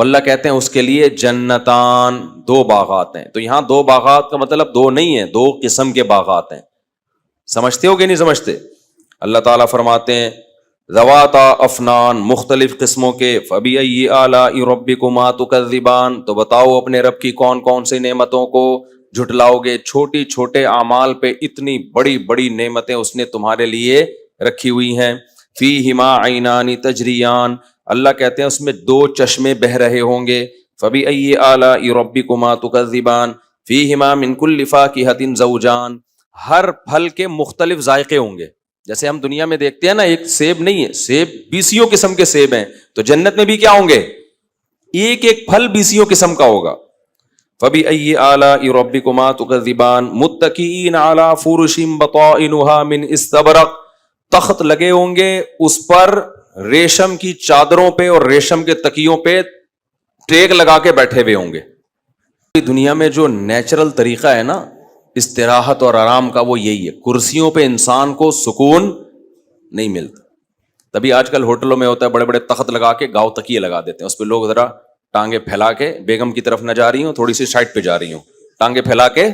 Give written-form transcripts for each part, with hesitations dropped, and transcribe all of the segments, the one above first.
تو اللہ کہتے ہیں اس کے لیے جنتان، دو باغات ہیں. تو یہاں دو باغات کا مطلب دو نہیں ہے، دو قسم کے باغات ہیں. سمجھتے ہو کہ نہیں سمجھتے؟ اللہ تعالیٰ فرماتے ہیں ذواتا افنان، مختلف قسموں کے. فبأي آلاء ربكما تكذبان، تو بتاؤ اپنے رب کی کون کون سی نعمتوں کو جھٹلاؤ گے. چھوٹی چھوٹے اعمال پہ اتنی بڑی بڑی نعمتیں اس نے تمہارے لیے رکھی ہوئی ہیں. فیہما عینان تجریان، اللہ کہتے ہیں اس میں دو چشمے بہہ رہے ہوں گے. فبأي آلاء ربكما تكذبان فیہما من کل فاکہۃ زوجان، ہر پھل کے مختلف ذائقے ہوں گے. جیسے ہم دنیا میں دیکھتے ہیں نا، ایک سیب نہیں ہے، سیب بیسیوں قسم کے سیب ہیں، تو جنت میں بھی کیا ہوں گے؟ ایک ایک پھل بیسیوں قسم کا ہوگا. فبأي آلاء ربكما تكذبان متكئين على فرش بطائنها من استبرق، تخت لگے ہوں گے اس پر ریشم کی چادروں پہ اور ریشم کے تکیوں پہ ٹیک لگا کے بیٹھے ہوئے ہوں گے. دنیا میں جو نیچرل طریقہ ہے نا استراحت اور آرام کا، وہ یہی ہے. کرسیوں پہ انسان کو سکون نہیں ملتا. تبھی آج کل ہوٹلوں میں ہوتا ہے بڑے بڑے تخت لگا کے گاؤ تکیے لگا دیتے ہیں، اس پہ لوگ ذرا ٹانگیں پھیلا کے، بیگم کی طرف نہ جا رہی ہوں، تھوڑی سی سائڈ پہ جا رہی ہوں، ٹانگیں پھیلا کے.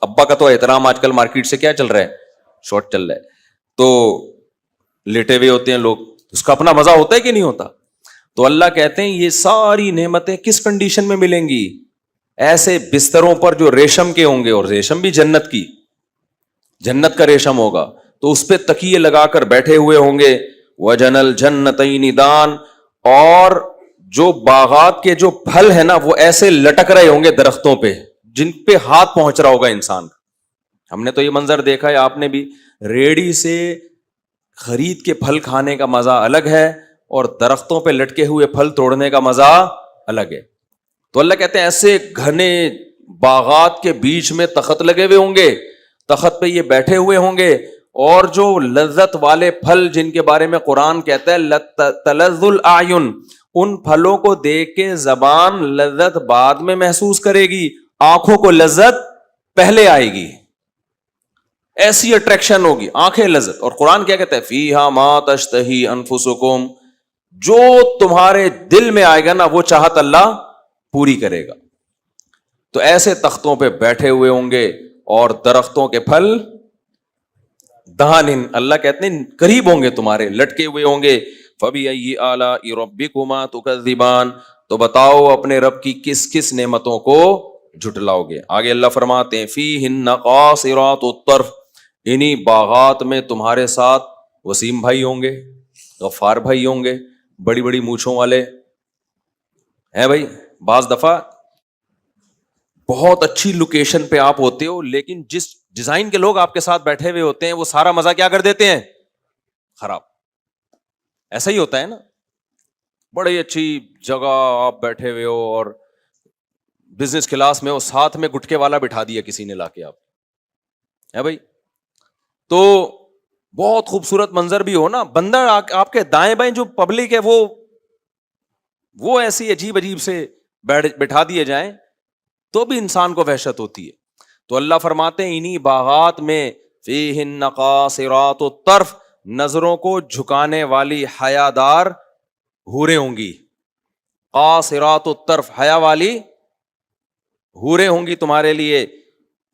ابا کا تو احترام آج کل مارکیٹ سے کیا چل رہا ہے؟ شارٹ چل رہا ہے. تو لیٹے ہوئے ہوتے ہیں لوگ، اس کا اپنا مزہ ہوتا ہے کہ نہیں ہوتا؟ تو اللہ کہتے ہیں یہ ساری نعمتیں کس کنڈیشن میں ملیں گی؟ ایسے بستروں پر جو ریشم کے ہوں گے، اور ریشم بھی جنت کی، جنت کا ریشم ہوگا، تو اس پہ تکیے لگا کر بیٹھے ہوئے ہوں گے. وَجَنَ الْجَنَّتَيْنِ دَانٍ، اور جو باغات کے جو پھل ہیں نا وہ ایسے لٹک رہے ہوں گے درختوں پہ جن پہ ہاتھ پہنچ رہا ہوگا انسان. ہم نے تو یہ منظر دیکھا ہے، آپ نے بھی. ریڑی سے خرید کے پھل کھانے کا مزہ الگ ہے، اور درختوں پہ لٹکے ہوئے پھل توڑنے کا مزہ الگ ہے. تو اللہ کہتے ہیں ایسے گھنے باغات کے بیچ میں تخت لگے ہوئے ہوں گے، تخت پہ یہ بیٹھے ہوئے ہوں گے، اور جو لذت والے پھل جن کے بارے میں قرآن کہتا ہے تلذ الاعین، ان پھلوں کو دیکھ کے زبان لذت بعد میں محسوس کرے گی، آنکھوں کو لذت پہلے آئے گی. ایسی اٹریکشن ہوگی، آنکھیں لذت. اور قرآن کیا کہتا ہے؟ فیہا ما تشتہی انفسکم، جو تمہارے دل میں آئے گا نا وہ چاہت اللہ پوری کرے گا. تو ایسے تختوں پہ بیٹھے ہوئے ہوں گے، اور درختوں کے پھل دہن، اللہ کہتے ہیں قریب ہوں گے تمہارے، لٹکے ہوئے ہوں گے. فَبِأَيِّ آلَاءِ رَبِّكُمَا تُكَذِّبَانِ، تو بتاؤ اپنے رب کی کس کس نعمتوں کو جھٹلاؤ گے. آگے اللہ فرماتے ہیں فِيهِنَّ قَاصِرَاتُ الطَّرْفِ، انہی باغات میں تمہارے ساتھ وسیم بھائی ہوں گے، غفار بھائی ہوں گے، بڑی بڑی مونچھوں والے ہیں بھائی. بعض دفعہ بہت اچھی لوکیشن پہ آپ ہوتے ہو، لیکن جس ڈیزائن کے لوگ آپ کے ساتھ بیٹھے ہوئے ہوتے ہیں وہ سارا مزہ کیا کر دیتے ہیں؟ خراب. ایسا ہی ہوتا ہے نا، بڑی اچھی جگہ آپ بیٹھے ہوئے ہو اور بزنس کلاس میں ہو، ساتھ میں گٹکے والا بٹھا دیا کسی نے لا کے، آپ ہے بھائی. تو بہت خوبصورت منظر بھی ہو نا، بندہ آپ کے دائیں بائیں جو پبلک ہے وہ ایسی عجیب عجیب سے بٹھا دیے جائیں تو بھی انسان کو وحشت ہوتی ہے. تو اللہ فرماتے ہیں انہی باغات میں فیہن قاصرات الطرف، نظروں کو جھکانے والی حیادار حوریں ہوں گی. قاصرات الطرف، حیا والی حوریں ہوں گی تمہارے لیے.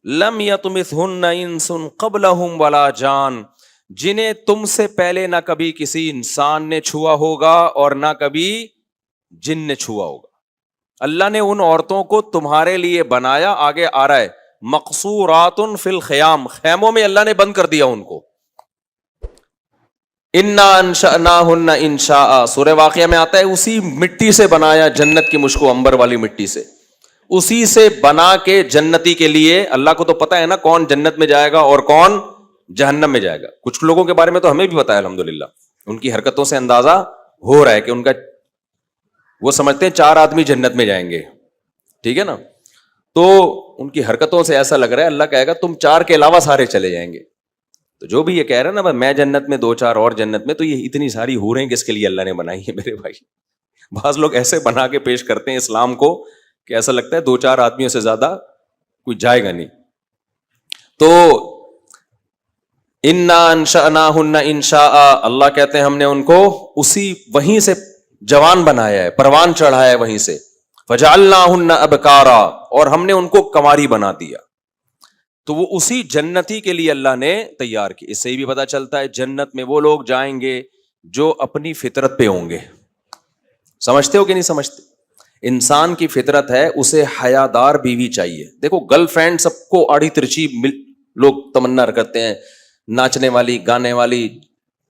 لم یطمثہن انس قبلہم ولا جان، جنہیں تم سے پہلے نہ کبھی کسی انسان نے چھوا ہوگا اور نہ کبھی جن نے چھوا ہوگا. اللہ نے ان عورتوں کو تمہارے لیے بنایا، آگے آ رہا ہے مقصورات فی الخیام، خیموں میں اللہ نے بند کر دیا ان کو. انا انشأناہن انشاء، سورہ واقعہ میں آتا ہے اسی مٹی سے بنایا جنت کی مشک و عنبر والی مٹی سے، اسی سے بنا کے جنتی کے لیے. اللہ کو تو پتا ہے نا کون جنت میں جائے گا اور کون جہنم میں جائے گا. کچھ لوگوں کے بارے میں تو ہمیں بھی پتا ہے الحمدللہ، ان کی حرکتوں سے اندازہ ہو رہا ہے کہ ان کا، وہ سمجھتے ہیں 4 آدمی جنت میں جائیں گے، ٹھیک ہے نا، تو ان کی حرکتوں سے ایسا لگ رہا ہے اللہ کہے گا تم 4 کے علاوہ سارے چلے جائیں گے. تو جو بھی یہ کہہ رہا ہے نا میں جنت میں 2-4 اور جنت میں، تو یہ اتنی ساری حوریں کس کے لیے اللہ نے بنائی ہے میرے بھائی. بعض لوگ ایسے بنا کے پیش کرتے ہیں اسلام کو کہ ایسا لگتا ہے 2-4 آدمیوں سے زیادہ کوئی جائے گا نہیں. تو انا انشأناہن انشاء، اللہ کہتے ہیں ہم نے ان کو اسی وہیں سے جوان بنایا ہے, پروان چڑھایا ہے وہیں سے. فجعلناہن ابکارا, اور ہم نے ان کو کنواری بنا دیا. تو وہ اسی جنتی کے لیے اللہ نے تیار کی. اس سے بھی پتا چلتا ہے جنت میں وہ لوگ جائیں گے جو اپنی فطرت پہ ہوں گے. سمجھتے ہو کہ نہیں سمجھتے؟ انسان کی فطرت ہے اسے حیادار بیوی چاہیے. دیکھو گرل فرینڈ سب کو آڑی ترچی لوگ تمنا کرتے ہیں, ناچنے والی, گانے والی,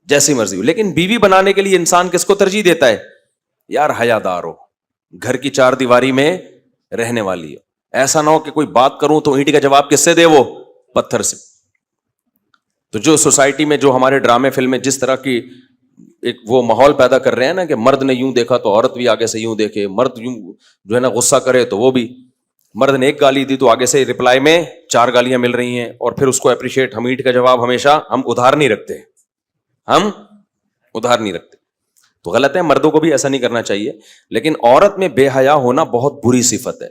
جیسی مرضی ہو, لیکن بیوی بنانے کے لیے انسان کس کو ترجیح دیتا ہے؟ یار حیادار ہو, گھر کی چار دیواری میں رہنے والی ہے. ایسا نہ ہو کہ کوئی بات کروں تو اینٹ کا جواب کس سے دے, وہ پتھر سے. تو جو سوسائٹی میں جو ہمارے ڈرامے فلمیں جس طرح کی ایک وہ ماحول پیدا کر رہے ہیں نا کہ مرد نے یوں دیکھا تو عورت بھی آگے سے یوں دیکھے, مرد یوں جو ہے نا غصہ کرے تو وہ بھی, مرد نے ایک گالی دی تو آگے سے رپلائی میں 4 گالیاں مل رہی ہیں, اور پھر اس کو اپریشیٹ. ہم اینٹ کا جواب ہمیشہ ہم ادھار نہیں رکھتے, ہم ادھار نہیں رکھتے. تو غلط ہے, مردوں کو بھی ایسا نہیں کرنا چاہیے. لیکن عورت میں بے حیا ہونا بہت بری صفت ہے.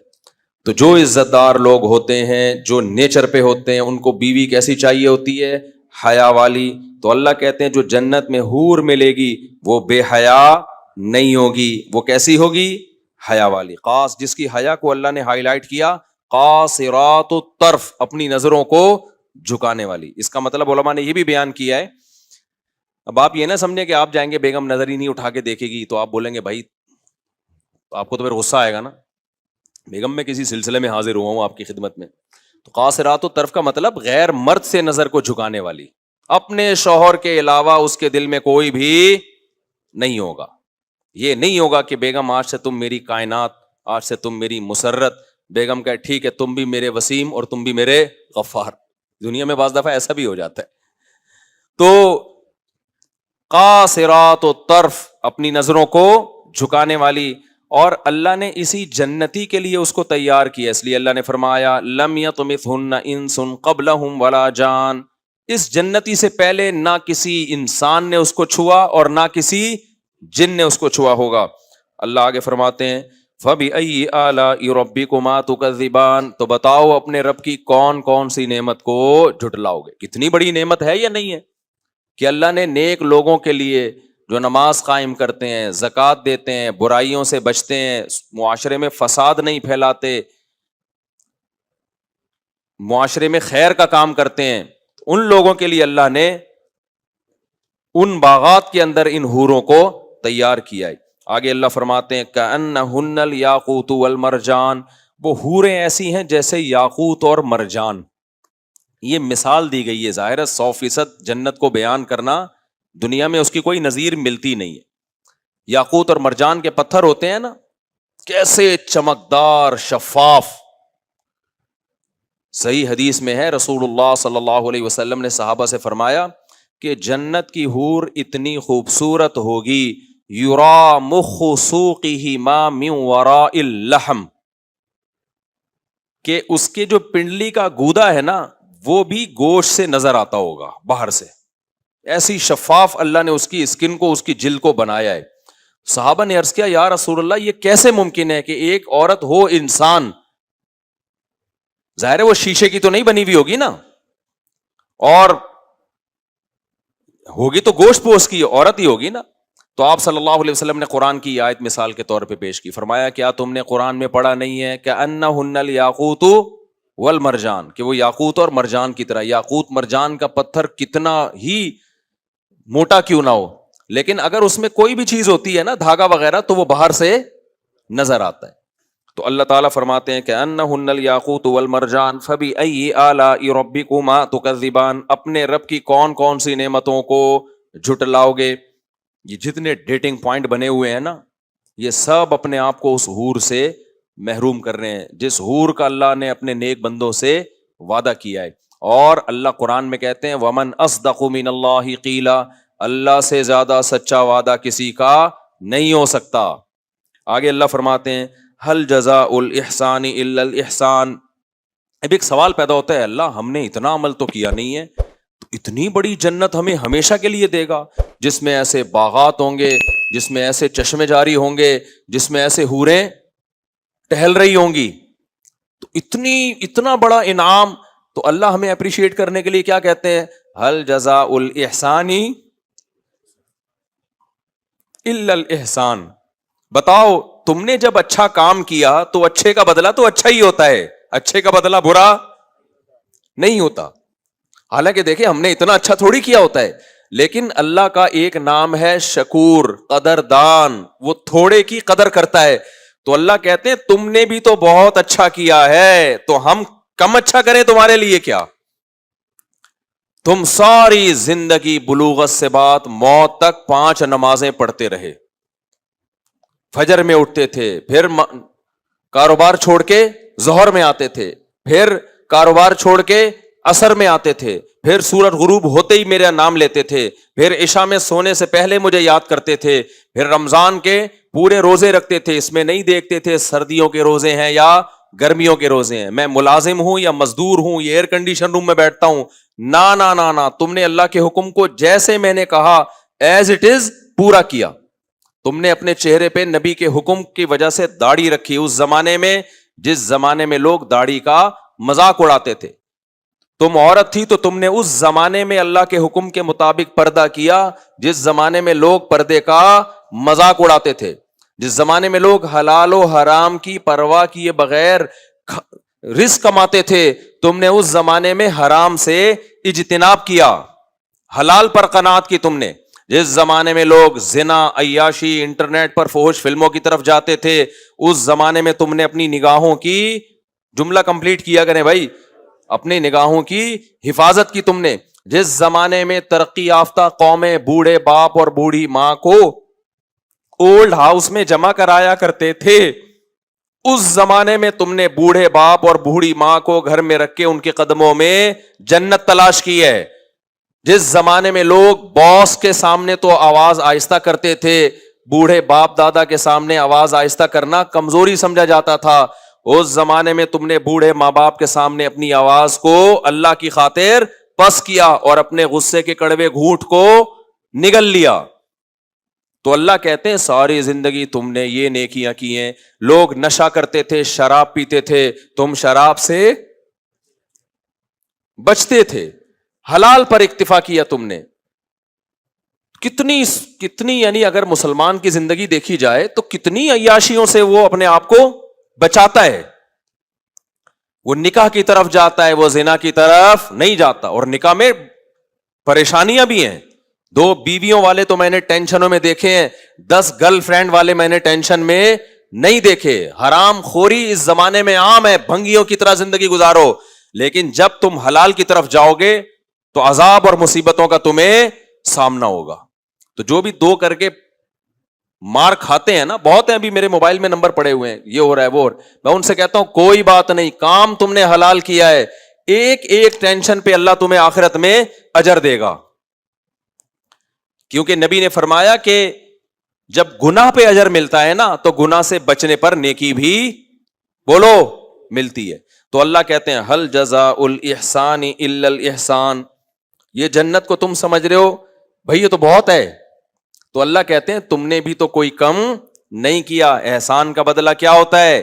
تو جو عزت دار لوگ ہوتے ہیں, جو نیچر پہ ہوتے ہیں, ان کو بیوی کیسی چاہیے ہوتی ہے؟ حیا والی. تو اللہ کہتے ہیں جو جنت میں حور ملے گی وہ بے حیا نہیں ہوگی, وہ کیسی ہوگی؟ حیا والی. خاص جس کی حیا کو اللہ نے ہائی لائٹ کیا, قاصرات الطرف, اپنی نظروں کو جھکانے والی. اس کا مطلب علماء نے یہ بھی بیان کیا ہے, اب آپ یہ نہ سمجھیں کہ آپ جائیں گے بیگم نظر ہی نہیں اٹھا کے دیکھے گی تو آپ بولیں گے بھائی, تو آپ کو تو پھر غصہ آئے گا نا, بیگم میں کسی سلسلے میں حاضر ہوا ہوں آپ کی خدمت میں. تو قاصرات الطرف کا مطلب غیر مرد سے نظر کو جھکانے والی, اپنے شوہر کے علاوہ اس کے دل میں کوئی بھی نہیں ہوگا. یہ نہیں ہوگا کہ بیگم آج سے تم میری کائنات, آج سے تم میری مسرت. بیگم کہے ٹھیک ہے, تم بھی میرے وسیم اور تم بھی میرے غفار. دنیا میں بعض دفعہ ایسا بھی ہو جاتا ہے. تو قاصرات الطرف, اپنی نظروں کو جھکانے والی. اور اللہ نے اسی جنتی کے لیے اس کو تیار کیا, اس لیے اللہ نے فرمایا لم یطمثہن انس قبلہم ولا جان. اس جنتی سے پہلے نہ کسی انسان نے اس کو چھوا اور نہ کسی جن نے اس کو چھوا ہوگا. اللہ آگے فرماتے ہیں فَبِأَيِّ آلَاءِ رَبِّكُمَا تُكَذِّبَانِ, تو بتاؤ اپنے رب کی کون کون سی نعمت کو جھٹلاؤ گے. کتنی بڑی نعمت ہے یا نہیں ہے کہ اللہ نے نیک لوگوں کے لیے جو نماز قائم کرتے ہیں, زکوٰۃ دیتے ہیں, برائیوں سے بچتے ہیں, معاشرے میں فساد نہیں پھیلاتے, معاشرے میں خیر کا کام کرتے ہیں, ان لوگوں کے لیے اللہ نے ان باغات کے اندر ان حوروں کو تیار کیا ہے. آگے اللہ فرماتے ہیں کأنہن الیاقوت والمرجان, وہ حوریں ایسی ہیں جیسے یاقوت اور مرجان. یہ مثال دی گئی ہے, ظاہر ہے 100% جنت کو بیان کرنا دنیا میں اس کی کوئی نظیر ملتی نہیں ہے. یاقوت اور مرجان کے پتھر ہوتے ہیں نا, کیسے چمکدار, شفاف. صحیح حدیث میں ہے رسول اللہ صلی اللہ علیہ وسلم نے صحابہ سے فرمایا کہ جنت کی حور اتنی خوبصورت ہوگی, یرا مخ سوقہ ما من وراء اللحم, کہ اس کے جو پنڈلی کا گودا ہے نا وہ بھی گوشت سے نظر آتا ہوگا باہر سے. ایسی شفاف اللہ نے اس کی اسکن کو, اس کی جلد کو بنایا ہے. صحابہ نے عرض کیا یا رسول اللہ یہ کیسے ممکن ہے کہ ایک عورت ہو انسان, ظاہر ہے وہ شیشے کی تو نہیں بنی ہوئی ہوگی نا, اور ہوگی تو گوشت پوش کی عورت ہی ہوگی نا. تو آپ صلی اللہ علیہ وسلم نے قرآن کی آیت مثال کے طور پہ پیش کی, فرمایا کیا تم نے قرآن میں پڑھا نہیں ہے کہ انہن الیاقوت والمرجان, کہ وہ یاقوت اور مرجان کی طرح. یاقوت مرجان کا پتھر کتنا ہی موٹا کیوں نہ ہو, لیکن اگر اس میں کوئی بھی چیز ہوتی ہے نا, دھاگا وغیرہ, تو وہ باہر سے نظر آتا ہے. تو اللہ تعالیٰ فرماتے ہیں کہ انہن الیاقوت والمرجان فبأی آلاء ربکما تکذبان, اپنے رب کی کون کون سی نعمتوں کو جھٹلاؤ گے. یہ جتنے ڈیٹنگ پوائنٹ بنے ہوئے ہیں نا, یہ سب اپنے آپ کو اس حور سے محروم کر رہے ہیں جس حور کا اللہ نے اپنے نیک بندوں سے وعدہ کیا ہے. اور اللہ قرآن میں کہتے ہیں ومن اصدق من اللہ قیلا, اللہ سے زیادہ سچا وعدہ کسی کا نہیں ہو سکتا. آگے اللہ فرماتے ہیں ہل جزاء الاحسان الا الاحسان. اب ایک سوال پیدا ہوتا ہے, اللہ ہم نے اتنا عمل تو کیا نہیں ہے, تو اتنی بڑی جنت ہمیں ہمیشہ کے لیے دے گا جس میں ایسے باغات ہوں گے, جس میں ایسے چشمے جاری ہوں گے, جس میں ایسے حوریں ٹہل رہی ہوں گی, تو اتنا بڑا انعام. تو اللہ ہمیں اپریشیٹ کرنے کے لیے کیا کہتے ہیں, ہل جزاء الاحسان الا الاحسان, بتاؤ تم نے جب اچھا کام کیا تو اچھے کا بدلہ تو اچھا ہی ہوتا ہے, اچھے کا بدلہ برا نہیں ہوتا. حالانکہ دیکھیں ہم نے اتنا اچھا تھوڑی کیا ہوتا ہے, لیکن اللہ کا ایک نام ہے شکور, قدردان, وہ تھوڑے کی قدر کرتا ہے. تو اللہ کہتے ہیں تم نے بھی تو بہت اچھا کیا ہے, تو ہم کم اچھا کریں تمہارے لیے کیا. تم ساری زندگی بلوغت سے بعد موت تک 5 نمازیں پڑھتے رہے, فجر میں اٹھتے تھے, پھر کاروبار چھوڑ کے ظہر میں آتے تھے, پھر کاروبار چھوڑ کے عصر میں آتے تھے, پھر سورج غروب ہوتے ہی میرا نام لیتے تھے, پھر عشاء میں سونے سے پہلے مجھے یاد کرتے تھے, پھر رمضان کے پورے روزے رکھتے تھے, اس میں نہیں دیکھتے تھے سردیوں کے روزے ہیں یا گرمیوں کے روزے ہیں, میں ملازم ہوں یا مزدور ہوں, یہ ایئر کنڈیشن روم میں بیٹھتا ہوں. نا نا نا نا, تم نے اللہ کے حکم کو جیسے میں نے کہا ایز اٹ از پورا کیا. تم نے اپنے چہرے پہ نبی کے حکم کی وجہ سے داڑھی رکھی, اس زمانے میں جس زمانے میں لوگ داڑھی کا مذاق اڑاتے تھے. تم عورت تھی تو تم نے اس زمانے میں اللہ کے حکم کے مطابق پردہ کیا جس زمانے میں لوگ پردے کا مذاق اڑاتے تھے, جس زمانے میں لوگ حلال و حرام کی پرواہ کیے بغیر رزق کماتے تھے, تم نے اس زمانے میں حرام سے اجتناب کیا, حلال پر قناعت کی تم نے. جس زمانے میں لوگ زنا, عیاشی, انٹرنیٹ پر فحش فلموں کی طرف جاتے تھے, اس زمانے میں تم نے اپنی نگاہوں کی, جملہ کمپلیٹ کیا کریں بھائی, اپنی نگاہوں کی حفاظت کی تم نے. جس زمانے میں ترقی یافتہ قومیں بوڑھے باپ اور بوڑھی ماں کو اولڈ ہاؤس میں جمع کرایا کرتے تھے, اس زمانے میں تم نے بوڑھے باپ اور بوڑھی ماں کو گھر میں رکھ کے ان کے قدموں میں جنت تلاش کی ہے. جس زمانے میں لوگ باس کے سامنے تو آواز آہستہ کرتے تھے, بوڑھے باپ دادا کے سامنے آواز آہستہ کرنا کمزوری سمجھا جاتا تھا, اس زمانے میں تم نے بوڑھے ماں باپ کے سامنے اپنی آواز کو اللہ کی خاطر پس کیا اور اپنے غصے کے کڑوے گھونٹ کو نگل لیا. تو اللہ کہتے ہیں ساری زندگی تم نے یہ نیکیاں کی ہیں. لوگ نشہ کرتے تھے, شراب پیتے تھے, تم شراب سے بچتے تھے, حلال پر اکتفا کیا تم نے. کتنی یعنی اگر مسلمان کی زندگی دیکھی جائے تو کتنی عیاشیوں سے وہ اپنے آپ کو بچاتا ہے. وہ نکاح کی طرف جاتا ہے, وہ زنا کی طرف نہیں جاتا. اور نکاح میں پریشانیاں بھی ہیں. 2 بیویوں والے تو میں نے ٹینشنوں میں دیکھے ہیں, 10 گرل فرینڈ والے میں نے ٹینشن میں نہیں دیکھے. حرام خوری اس زمانے میں عام ہے, بھنگیوں کی طرح زندگی گزارو, لیکن جب تم حلال کی طرف جاؤ گے تو عذاب اور مصیبتوں کا تمہیں سامنا ہوگا. تو جو بھی 2 کر کے مار کھاتے ہیں نا, بہت ہیں, ابھی میرے موبائل میں نمبر پڑے ہوئے ہیں, یہ ہو رہا ہے وہ ہو رہا ہے, میں ان سے کہتا ہوں کوئی بات نہیں, کام تم نے حلال کیا ہے, ایک ایک ٹینشن پہ اللہ تمہیں آخرت میں اجر دے گا. کیونکہ نبی نے فرمایا کہ جب گناہ پہ اجر ملتا ہے نا تو گناہ سے بچنے پر نیکی بھی بولو ملتی ہے. تو اللہ کہتے ہیں ہل جزاء الاحسان الا الاحسان, یہ جنت کو تم سمجھ رہے ہو بھائی یہ تو بہت ہے, تو اللہ کہتے ہیں تم نے بھی تو کوئی کم نہیں کیا. احسان کا بدلہ کیا ہوتا ہے؟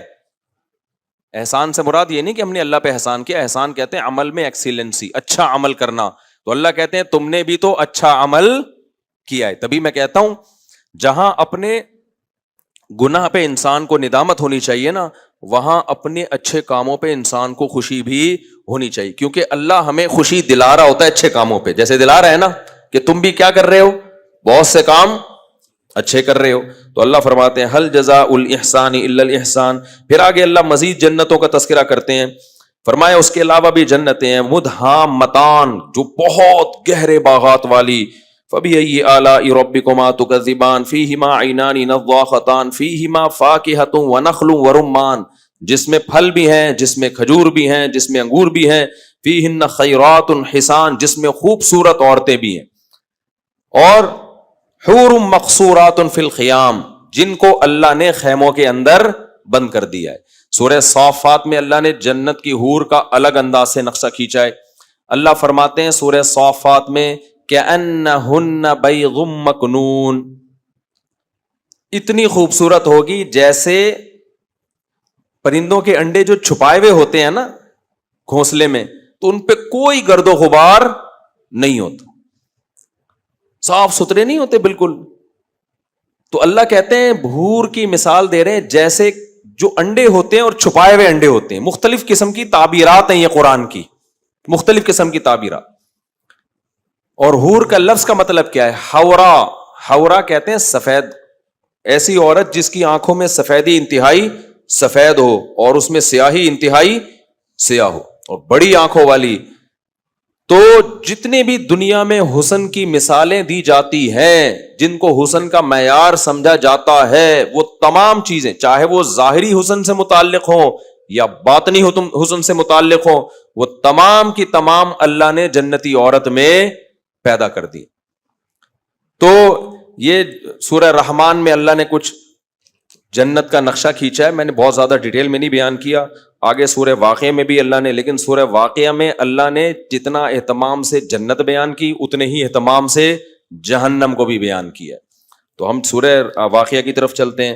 احسان سے مراد یہ نہیں کہ ہم نے اللہ پہ احسان کیا, احسان کہتے ہیں عمل میں ایکسیلنسی, اچھا عمل کرنا. تو اللہ کہتے ہیں تم نے بھی تو اچھا عمل کیا ہے. تبھی میں کہتا ہوں جہاں اپنے گناہ پہ انسان کو ندامت ہونی چاہیے نا, وہاں اپنے اچھے کاموں پہ انسان کو خوشی بھی ہونی چاہیے. کیونکہ اللہ ہمیں خوشی دلا رہا ہوتا ہے اچھے کاموں پہ, جیسے دلا رہا ہے نا کہ تم بھی کیا کر رہے ہو, بہت سے کام اچھے کر رہے ہو. تو اللہ فرماتے ہیں ہل جزاء الاحسان الا الاحسان. پھر آگے اللہ مزید جنتوں کا تذکرہ کرتے ہیں, فرمایا اس کے علاوہ بھی جنتیں ہیں, مدہامتان, جو بہت گہرے باغات والی. فبأي آلاء ربكما تكذبان فيهما عينان نضاختان فيهما فاكهة ونخل ورمان, جس میں پھل بھی ہیں, جس میں کھجور بھی ہیں, جس میں انگور بھی ہیں. فيهن خيرات حسان, جس میں خوبصورت عورتیں بھی ہیں. اور حور مقصورات فی الخیام, جن کو اللہ نے خیموں کے اندر بند کر دیا ہے. سورہ صافات میں اللہ نے جنت کی حور کا الگ انداز سے نقشہ کھینچا ہے. اللہ فرماتے ہیں سورہ صافات میں کأنہن بیض مکنون, اتنی خوبصورت ہوگی جیسے پرندوں کے انڈے جو چھپائے ہوئے ہوتے ہیں نا گھونسلے میں, تو ان پہ کوئی گرد و غبار نہیں ہوتا, صاف ستھرے نہیں ہوتے بالکل. تو اللہ کہتے ہیں بھور کی مثال دے رہے ہیں جیسے جو انڈے ہوتے ہیں اور چھپائے ہوئے انڈے ہوتے ہیں. مختلف قسم کی تعبیرات ہیں یہ قرآن کی, مختلف قسم کی تعبیرات. اور حور کا لفظ کا مطلب کیا ہے؟ حورا. حورا کہتے ہیں سفید, ایسی عورت جس کی آنکھوں میں سفیدی انتہائی سفید ہو اور اس میں سیاہی انتہائی سیاہ ہو, اور بڑی آنکھوں والی. تو جتنے بھی دنیا میں حسن کی مثالیں دی جاتی ہیں, جن کو حسن کا معیار سمجھا جاتا ہے, وہ تمام چیزیں چاہے وہ ظاہری حسن سے متعلق ہوں یا باطنی حسن سے متعلق ہوں, وہ تمام کی تمام اللہ نے جنتی عورت میں پیدا کر دی. تو یہ سورہ رحمان میں اللہ نے کچھ جنت کا نقشہ کھینچا ہے, میں نے بہت زیادہ ڈیٹیل میں نہیں بیان کیا. آگے سورہ واقعہ میں بھی اللہ نے, لیکن سورہ واقعہ میں اللہ نے جتنا اہتمام سے جنت بیان کی اتنے ہی اہتمام سے جہنم کو بھی بیان کیا. تو ہم سورہ واقعہ کی طرف چلتے ہیں.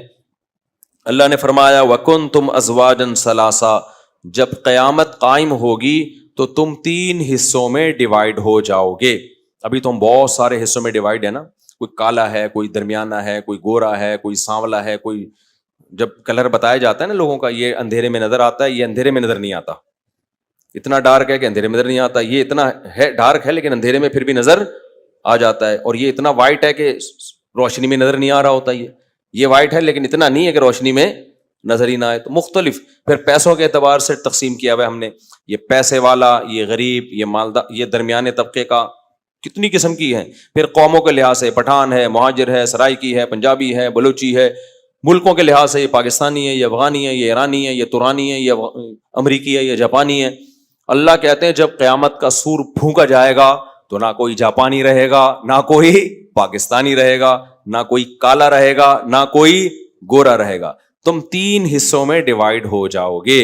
اللہ نے فرمایا وَكُنْتُمْ أَزْوَاجًا ثَلَاثًا, جب قیامت قائم ہوگی تو تم 3 حصوں میں ڈیوائیڈ ہو جاؤ گے. ابھی تو ہم بہت سارے حصوں میں ڈیوائیڈ ہے نا, کوئی کالا ہے, کوئی درمیانہ ہے, کوئی گورا ہے, کوئی سانولا ہے, کوئی جب کلر بتایا جاتا ہے نا لوگوں کا, یہ اندھیرے میں نظر آتا ہے, یہ اندھیرے میں نظر نہیں آتا, اتنا ڈارک ہے کہ اندھیرے میں نظر نہیں آتا, یہ اتنا ہے ڈارک ہے لیکن اندھیرے میں پھر بھی نظر آ جاتا ہے, اور یہ اتنا وائٹ ہے کہ روشنی میں نظر نہیں آ رہا ہوتا, یہ وائٹ ہے لیکن اتنا نہیں ہے کہ روشنی میں نظر ہی نہ آئے. تو مختلف پھر پیسوں کے اعتبار سے تقسیم کیا ہوا ہے ہم نے, یہ پیسے والا, یہ غریب, یہ مالدار, یہ درمیانے طبقے کا, کتنی قسم کی ہیں. پھر قوموں کے لحاظ سے پٹھان ہے, مہاجر ہے, سرائکی ہے, پنجابی ہے, بلوچی ہے. ملکوں کے لحاظ سے یہ پاکستانی ہے, یہ افغانی ہے, یہ ایرانی ہے, یہ ترانی ہے, یہ امریکی ہے, یہ جاپانی ہے. اللہ کہتے ہیں جب قیامت کا سور پھونکا جائے گا تو نہ کوئی جاپانی رہے گا, نہ کوئی پاکستانی رہے گا, نہ کوئی کالا رہے گا, نہ کوئی گورا رہے گا. تم 3 حصوں میں ڈیوائیڈ ہو جاؤ گے.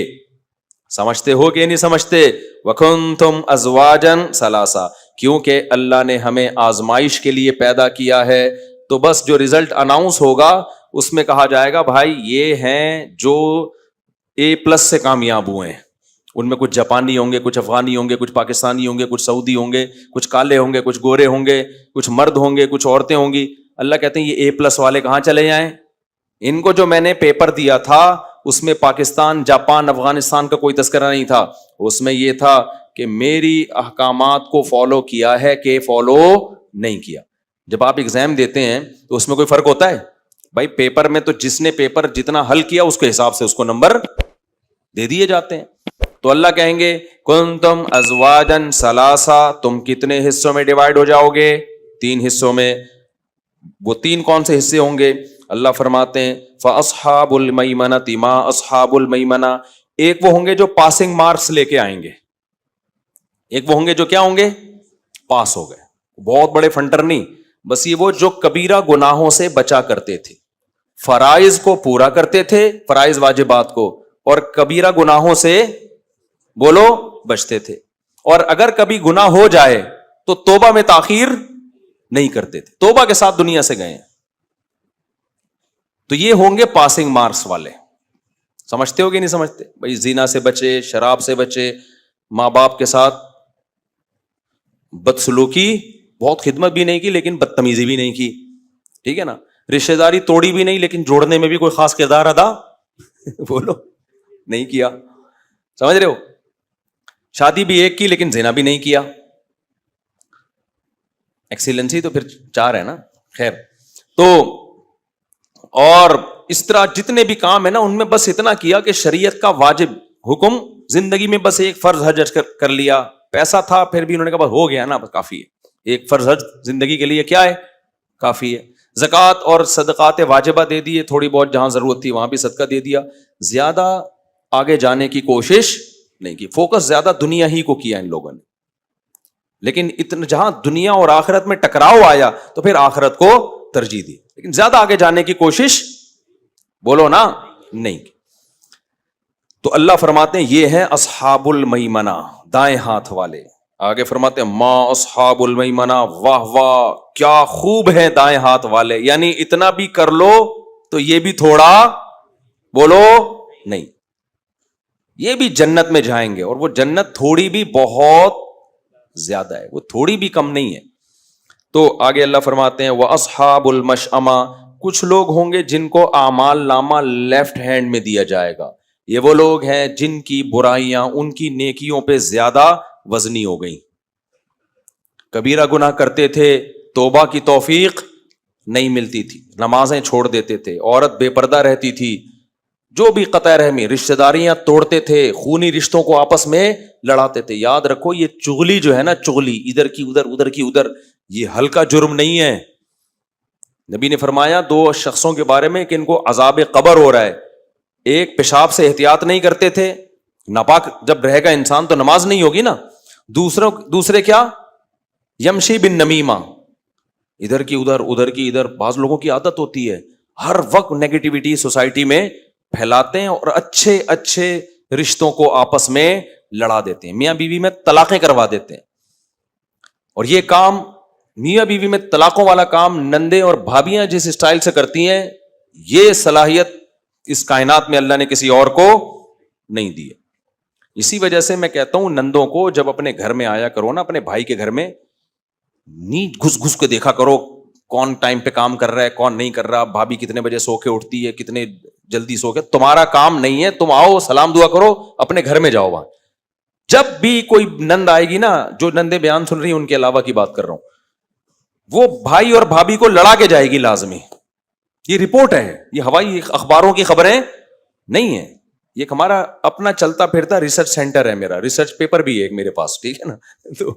سمجھتے ہو کہ نہیں سمجھتے؟ وَكُنْتُمْ أَزْوَاجًا ثَلَاثًا, کیونکہ اللہ نے ہمیں آزمائش کے لیے پیدا کیا ہے. تو بس جو رزلٹ اناؤنس ہوگا اس میں کہا جائے گا بھائی یہ ہیں جو A+ سے کامیاب ہوئے ہیں. ان میں کچھ جاپانی ہوں گے, کچھ افغانی ہوں گے, کچھ پاکستانی ہوں گے, کچھ سعودی ہوں گے, کچھ کالے ہوں گے, کچھ گورے ہوں گے, کچھ مرد ہوں گے, کچھ عورتیں ہوں گی. اللہ کہتے ہیں یہ A+ والے کہاں چلے جائیں؟ ان کو جو میں نے پیپر دیا تھا اس میں پاکستان, جاپان, افغانستان کا کوئی تذکرہ نہیں تھا. اس میں یہ تھا کہ میری احکامات کو فالو کیا ہے کہ فالو نہیں کیا. جب آپ ایگزام دیتے ہیں تو اس میں کوئی فرق ہوتا ہے؟ بھائی پیپر میں تو جس نے پیپر جتنا حل کیا اس کے حساب سے اس کو نمبر دے دیے جاتے ہیں. تو اللہ کہیں گے کنتم ازواجن ثلاثا, تم کتنے حصوں میں ڈیوائیڈ ہو جاؤ گے؟ 3 حصوں میں. وہ 3 کون سے حصے ہوں گے؟ اللہ فرماتے ہیں فاصحاب المیمنۃ ما اصحاب المیمنہ, ایک وہ ہوں گے جو پاسنگ مارکس لے کے آئیں گے, ایک وہ ہوں گے جو کیا ہوں گے؟ پاس ہو گئے. بہت بڑے فنٹر نہیں, بس یہ وہ جو کبیرہ گناہوں سے بچا کرتے تھے, فرائض کو پورا کرتے تھے, فرائض واجبات کو, اور کبیرہ گناہوں سے بولو بچتے تھے. اور اگر کبھی گناہ ہو جائے تو توبہ میں تاخیر نہیں کرتے تھے, توبہ کے ساتھ دنیا سے گئے ہیں. تو یہ ہوں گے پاسنگ مارکس والے. سمجھتے ہو کہ نہیں سمجھتے؟ بھائی زنا سے بچے, شراب سے بچے, ماں باپ کے ساتھ بدسلوکی, بہت خدمت بھی نہیں کی لیکن بدتمیزی بھی نہیں کی, ٹھیک ہے نا, رشتہ داری توڑی بھی نہیں لیکن جوڑنے میں بھی کوئی خاص کردار ادا بولو نہیں کیا. سمجھ رہے ہو؟ شادی بھی ایک کی لیکن زنا بھی نہیں کیا. ایکسیلنسی تو پھر 4 ہے نا. خیر, تو اور اس طرح جتنے بھی کام ہے نا ان میں بس اتنا کیا کہ شریعت کا واجب حکم زندگی میں بس ایک فرض حج کر لیا. پیسہ تھا پھر بھی انہوں نے کہا بس ہو گیا نا, بس کافی ہے, ایک فرض حج زندگی کے لیے کیا ہے؟ کافی ہے. زکوٰۃ اور صدقات واجبہ دے دیے, تھوڑی بہت جہاں ضرورت تھی وہاں بھی صدقہ دے دیا, زیادہ آگے جانے کی کوشش نہیں کی. فوکس زیادہ دنیا ہی کو کیا ان لوگوں نے. لیکن اتنا جہاں دنیا اور آخرت میں ٹکراؤ آیا تو پھر آخرت کو ترجیح دی, لیکن زیادہ آگے جانے کی کوشش بولو نا نہیں. تو اللہ فرماتے ہیں یہ ہیں اصحاب المیمنہ, دائیں ہاتھ والے. آگے فرماتے ہیں ما اصحاب المیمنہ, واہ واہ کیا خوب ہیں دائیں ہاتھ والے. یعنی اتنا بھی کر لو تو یہ بھی تھوڑا بولو نہیں, یہ بھی جنت میں جائیں گے, اور وہ جنت تھوڑی بھی بہت زیادہ ہے, وہ تھوڑی بھی کم نہیں ہے. تو آگے اللہ فرماتے ہیں وَأَصْحَابُ الْمَشْأَمَةِ, کچھ لوگ ہوں گے جن کو اعمال نامہ لیفٹ ہینڈ میں دیا جائے گا. یہ وہ لوگ ہیں جن کی برائیاں ان کی نیکیوں پہ زیادہ وزنی ہو گئی. کبیرہ گناہ کرتے تھے, توبہ کی توفیق نہیں ملتی تھی, نمازیں چھوڑ دیتے تھے, عورت بے پردہ رہتی تھی, جو بھی قطع رحمی, رشتہ داریاں توڑتے تھے, خونی رشتوں کو آپس میں لڑاتے تھے. یاد رکھو یہ چغلی جو ہے نا, چغلی ادھر کی ادھر ادھر کی ادھر, یہ ہلکا جرم نہیں ہے. نبی نے فرمایا 2 شخصوں کے بارے میں کہ ان کو عذاب قبر ہو رہا ہے. ایک پیشاب سے احتیاط نہیں کرتے تھے, ناپاک جب رہے گا انسان تو نماز نہیں ہوگی نا. دوسرے کیا, یمشی بن نمیمہ, ادھر کی ادھر ادھر کی ادھر. بعض لوگوں کی عادت ہوتی ہے ہر وقت نیگیٹیوٹی سوسائٹی میں پھیلاتے ہیں اور اچھے اچھے رشتوں کو آپس میں لڑا دیتے ہیں, میاں بیوی میں طلاقیں کروا دیتے ہیں. اور یہ کام, میاں بیوی میں طلاقوں والا کام, نندے اور بھابیاں جس اسٹائل سے کرتی ہیں, یہ صلاحیت اس کائنات میں اللہ نے کسی اور کو نہیں دی ہے. اسی وجہ سے میں کہتا ہوں نندوں کو جب اپنے گھر میں آیا کرو نا, اپنے بھائی کے گھر میں نیچ گھس گھس کے دیکھا کرو کون ٹائم پہ کام کر رہا ہے کون نہیں کر رہا, بھابھی کتنے بجے سو کے اٹھتی ہے, کتنے جلدی سو کے. تمہارا کام نہیں ہے, تم آؤ سلام دعا کرو, اپنے گھر میں جاؤ. وہاں جب بھی کوئی نند آئے گی نا, جو نندے بیان سن رہی ہیں ان کے علاوہ کی بات کر رہا ہوں, وہ بھائی اور بھابھی کو لڑا کے جائے گی لازمی. یہ رپورٹ ہے, یہ ہوائی اخباروں کی خبریں نہیں ہیں. یہ ہمارا اپنا چلتا پھرتا ریسرچ سینٹر ہے, میرا ریسرچ پیپر بھی ہے ایک میرے پاس, ٹھیک ہے نا, تو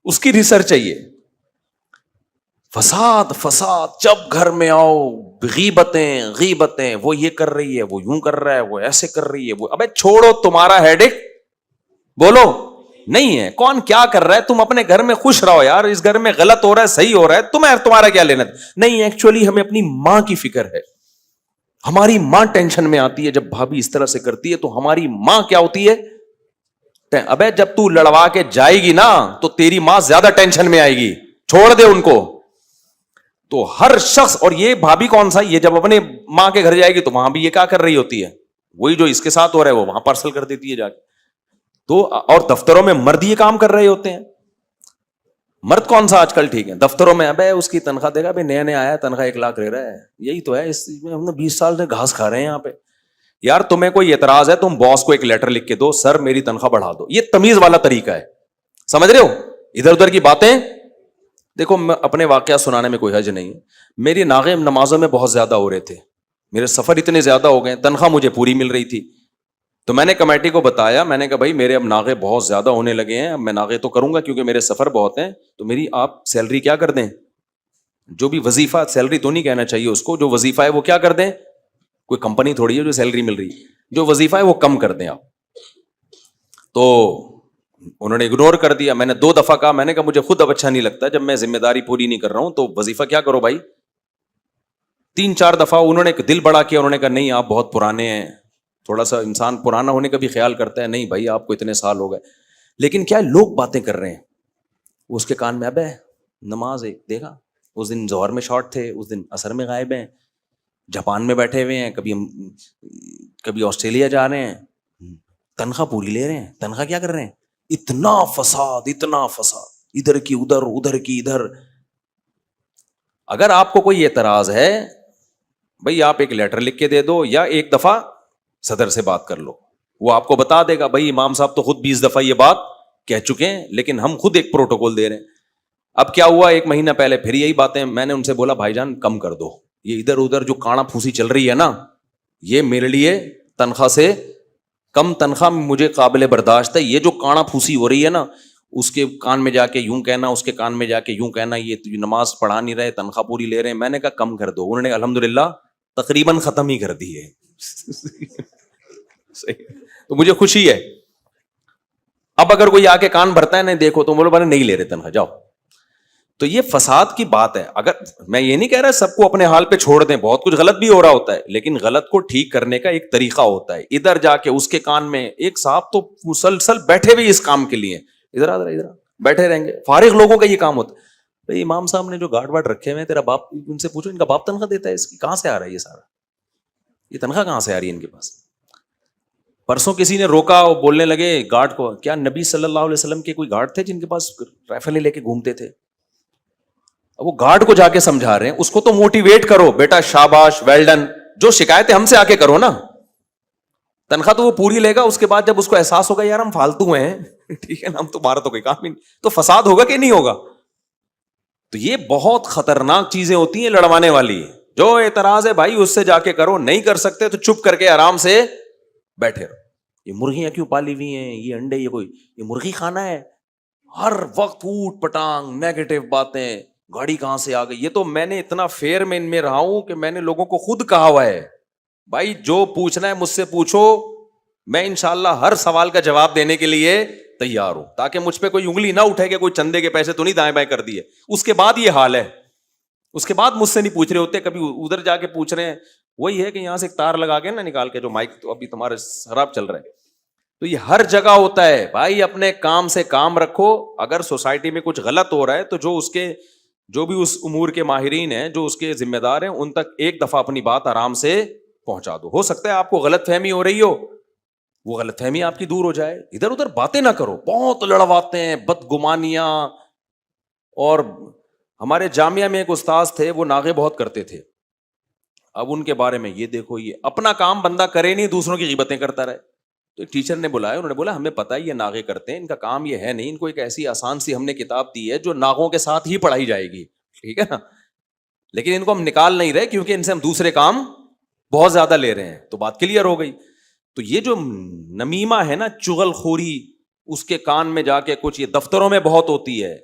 اس کی ریسرچ ہے یہ. فساد فساد, جب گھر میں آؤ غیبتیں, وہ یہ کر رہی ہے, وہ یوں کر رہا ہے, وہ ایسے کر رہی ہے, وہ. ابے چھوڑو, تمہارا ہیڈک بولو نہیں ہے, کون کیا کر رہا ہے, تم اپنے گھر میں خوش رہو یار. اس گھر میں غلط ہو رہا ہے صحیح ہو رہا ہے, تمہارا کیا لینا نہیں. ایکچولی ہمیں اپنی ماں کی فکر ہے, ہماری ماں ٹینشن میں آتی ہے جب بھابھی اس طرح سے کرتی ہے, تو ہماری ماں کیا ہوتی ہے. ابے جب تو لڑوا کے جائے گی نا تو تیری ماں زیادہ ٹینشن میں آئے گی, چھوڑ دے ان کو. تو ہر شخص, اور یہ بھابھی کون سا, یہ جب اپنے ماں کے گھر جائے گی تو وہاں بھی یہ کیا کر رہی ہوتی ہے, وہی جو اس کے ساتھ ہو رہا ہے وہ وہاں پارسل کر دیتی ہے جا کے. تو اور دفتروں میں مرد یہ کام کر رہے ہوتے ہیں. مرد کون سا آج کل ٹھیک ہے دفتروں میں, ابے اس کی تنخواہ دے گا, نیا نیا آیا تنخواہ 1 لاکھ لے رہا ہے, یہی تو ہے, اس میں ہم نے 20 سال سے گھاس کھا رہے ہیں یہاں پہ. یار تمہیں کوئی اعتراض ہے, تم باس کو ایک لیٹر لکھ کے دو, سر میری تنخواہ بڑھا دو. یہ تمیز والا طریقہ ہے, سمجھ رہے ہو. ادھر ادھر کی باتیں دیکھو, میں اپنے واقعات سنانے میں کوئی حرج نہیں ہے. میری ناغے نمازوں میں بہت زیادہ ہو رہے تھے, میرے سفر اتنے زیادہ ہو گئے, تنخواہ مجھے پوری مل رہی تھی. تو میں نے کمیٹی کو بتایا, میں نے کہا بھائی میرے اب ناغے بہت زیادہ ہونے لگے ہیں, اب میں ناغے تو کروں گا کیونکہ میرے سفر بہت ہیں, تو میری آپ سیلری کیا کر دیں, جو بھی وظیفہ, سیلری تو نہیں کہنا چاہیے اس کو, جو وظیفہ ہے وہ کیا کر دیں, کوئی کمپنی تھوڑی ہے جو سیلری مل رہی ہے, جو وظیفہ ہے وہ کم کر دیں آپ. تو انہوں نے اگنور کر دیا. میں نے 2 دفعہ کہا, میں نے کہا مجھے خود اب اچھا نہیں لگتا جب میں ذمہ داری پوری نہیں کر رہا ہوں, تو وظیفہ کیا کرو بھائی. 3-4 دفعہ انہوں نے دل بڑا کیا, انہوں نے کہا نہیں آپ بہت پرانے ہیں, تھوڑا سا انسان پرانا ہونے کا بھی خیال کرتا ہے, نہیں بھائی آپ کو اتنے سال ہو گئے. لیکن کیا لوگ باتیں کر رہے ہیں, اس کے کان میں ابے نماز ایک دیکھا, اس دن ظہر میں شارٹ تھے, اس دن عصر میں غائب ہیں, جاپان میں بیٹھے ہوئے ہیں, کبھی آسٹریلیا جا رہے ہیں, تنخواہ پوری لے رہے ہیں, تنخواہ کیا کر رہے ہیں. اتنا فساد, ادھر کی ادھر ادھر کی ادھر. اگر آپ کو کوئی اعتراض ہے بھائی, آپ ایک لیٹر لکھ کے دے دو, یا ایک دفعہ صدر سے بات کر لو, وہ آپ کو بتا دے گا بھائی امام صاحب تو خود 20 دفعہ یہ بات کہہ چکے ہیں, لیکن ہم خود ایک پروٹوکول دے رہے ہیں. اب کیا ہوا, 1 مہینہ پہلے پھر یہی باتیں, میں نے ان سے بولا بھائی جان کم کر دو, یہ ادھر ادھر جو کانا پھوسی چل رہی ہے نا, یہ میرے لیے تنخواہ سے کم تنخواہ مجھے قابل برداشت ہے. یہ جو کانا پھوسی ہو رہی ہے نا, اس کے کان میں جا کے یوں کہنا, اس کے کان میں جا کے یوں کہنا, یہ نماز پڑھا نہیں رہے, تنخواہ پوری لے رہے ہیں. میں نے کہا کم کر دو, انہوں نے الحمدللہ تقریباً ختم ہی کر دی ہے. تو مجھے خوشی ہے. اب اگر کوئی آ کے کان بھرتا ہے نہیں دیکھو تو بولو نہیں لے رہے تنخواہ, جاؤ. تو یہ فساد کی بات ہے. اگر میں یہ نہیں کہہ رہا سب کو اپنے حال پہ چھوڑ دیں, بہت کچھ غلط بھی ہو رہا ہوتا ہے, لیکن غلط کو ٹھیک کرنے کا ایک طریقہ ہوتا ہے. ادھر جا کے اس کے کان میں, ایک صاحب تو مسلسل بیٹھے ہوئے اس کام کے لیے, ادھر بیٹھے رہیں گے, فارغ لوگوں کا یہ کام ہوتا ہے. بھائی امام صاحب نے جو گارڈ وارڈ رکھے ہوئے, تیرا باپ, ان سے پوچھو ان کا باپ تنخواہ دیتا ہے, اس کی کہاں سے آ رہا ہے یہ سارا, یہ تنخواہ کہاں سے آ رہی ہے ان کے پاس. پرسوں کسی نے روکا, وہ بولنے لگے گارڈ کو, کیا نبی صلی اللہ علیہ وسلم کے کوئی گارڈ تھے جن کے پاس رائفلیں لے کے گھومتے تھے؟ وہ گارڈ کو جا کے سمجھا رہے ہیں, اس کو تو موٹیویٹ کرو, بیٹا شاباش, ویل ڈن. جو شکایتیں ہم سے آ کے کرو نا, تنخواہ تو وہ پوری لے گا, اس کے بعد جب اس کو احساس ہوگا یار ہم فالتو ہیں, ٹھیک ہے نا, ہم تمہارا تو کوئی کام ہی نہیں, تو فساد ہوگا کہ نہیں ہوگا. تو یہ بہت خطرناک چیزیں ہوتی ہیں لڑوانے والی. جو اعتراض ہے بھائی اس سے جا کے کرو, نہیں کر سکتے تو چپ کر کے آرام سے بیٹھے رہو. یہ مرغیاں کیوں پالی ہوئی ہیں, یہ انڈے, یہ مرغی کھانا ہے, ہر وقت اوٹ پٹانگ نیگیٹو باتیں, گاڑی کہاں سے آ گئی. یہ تو میں نے اتنا فیئر میں ان میں رہا ہوں کہ میں نے لوگوں کو خود کہا ہوا ہے, بھائی جو پوچھنا ہے مجھ سے پوچھو, میں انشاءاللہ ہر سوال کا جواب دینے کے لیے تیار ہوں, تاکہ مجھ پہ کوئی انگلی نہ اٹھے کہ کوئی چندے کے پیسے تو نہیں دائیں بائیں کر دیے. اس کے بعد یہ حال ہے, اس کے بعد مجھ سے نہیں پوچھ رہے ہوتے, کبھی ادھر جا کے پوچھ رہے ہیں. وہی ہے کہ یہاں سے ایک تار لگا کے نا نکال کے, جو مائک تو ابھی تمہارے خراب چل رہا ہے, تو یہ ہر جگہ ہوتا ہے. بھائی اپنے کام سے کام رکھو. اگر سوسائٹی میں کچھ غلط ہو رہا ہے تو جو بھی اس امور کے ماہرین ہیں, جو اس کے ذمہ دار ہیں, ان تک ایک دفعہ اپنی بات آرام سے پہنچا دو. ہو سکتا ہے آپ کو غلط فہمی ہو رہی ہو, وہ غلط فہمی آپ کی دور ہو جائے. ادھر ادھر باتیں نہ کرو, بہت لڑواتے ہیں, بدگمانیاں. اور ہمارے جامعہ میں ایک استاذ تھے, وہ ناغے بہت کرتے تھے. اب ان کے بارے میں یہ دیکھو, یہ اپنا کام بندہ کرے نہیں, دوسروں کی غیبتیں کرتا رہے. تو ایک ٹیچر نے بلایا, انہوں نے بولا ہمیں پتہ ہے یہ ناغے کرتے ہیں, ان کا کام یہ ہے نہیں, ان کو ایک ایسی آسان سی ہم نے کتاب دی ہے جو ناغوں کے ساتھ ہی پڑھائی جائے گی, ٹھیک ہے نا, لیکن ان کو ہم نکال نہیں رہے کیونکہ ان سے ہم دوسرے کام بہت زیادہ لے رہے ہیں. تو بات کلیئر ہو گئی. تو یہ جو نمیمہ ہے نا, چغل خوری, اس کے کان میں جا کے کچھ, یہ دفتروں میں بہت ہوتی ہے.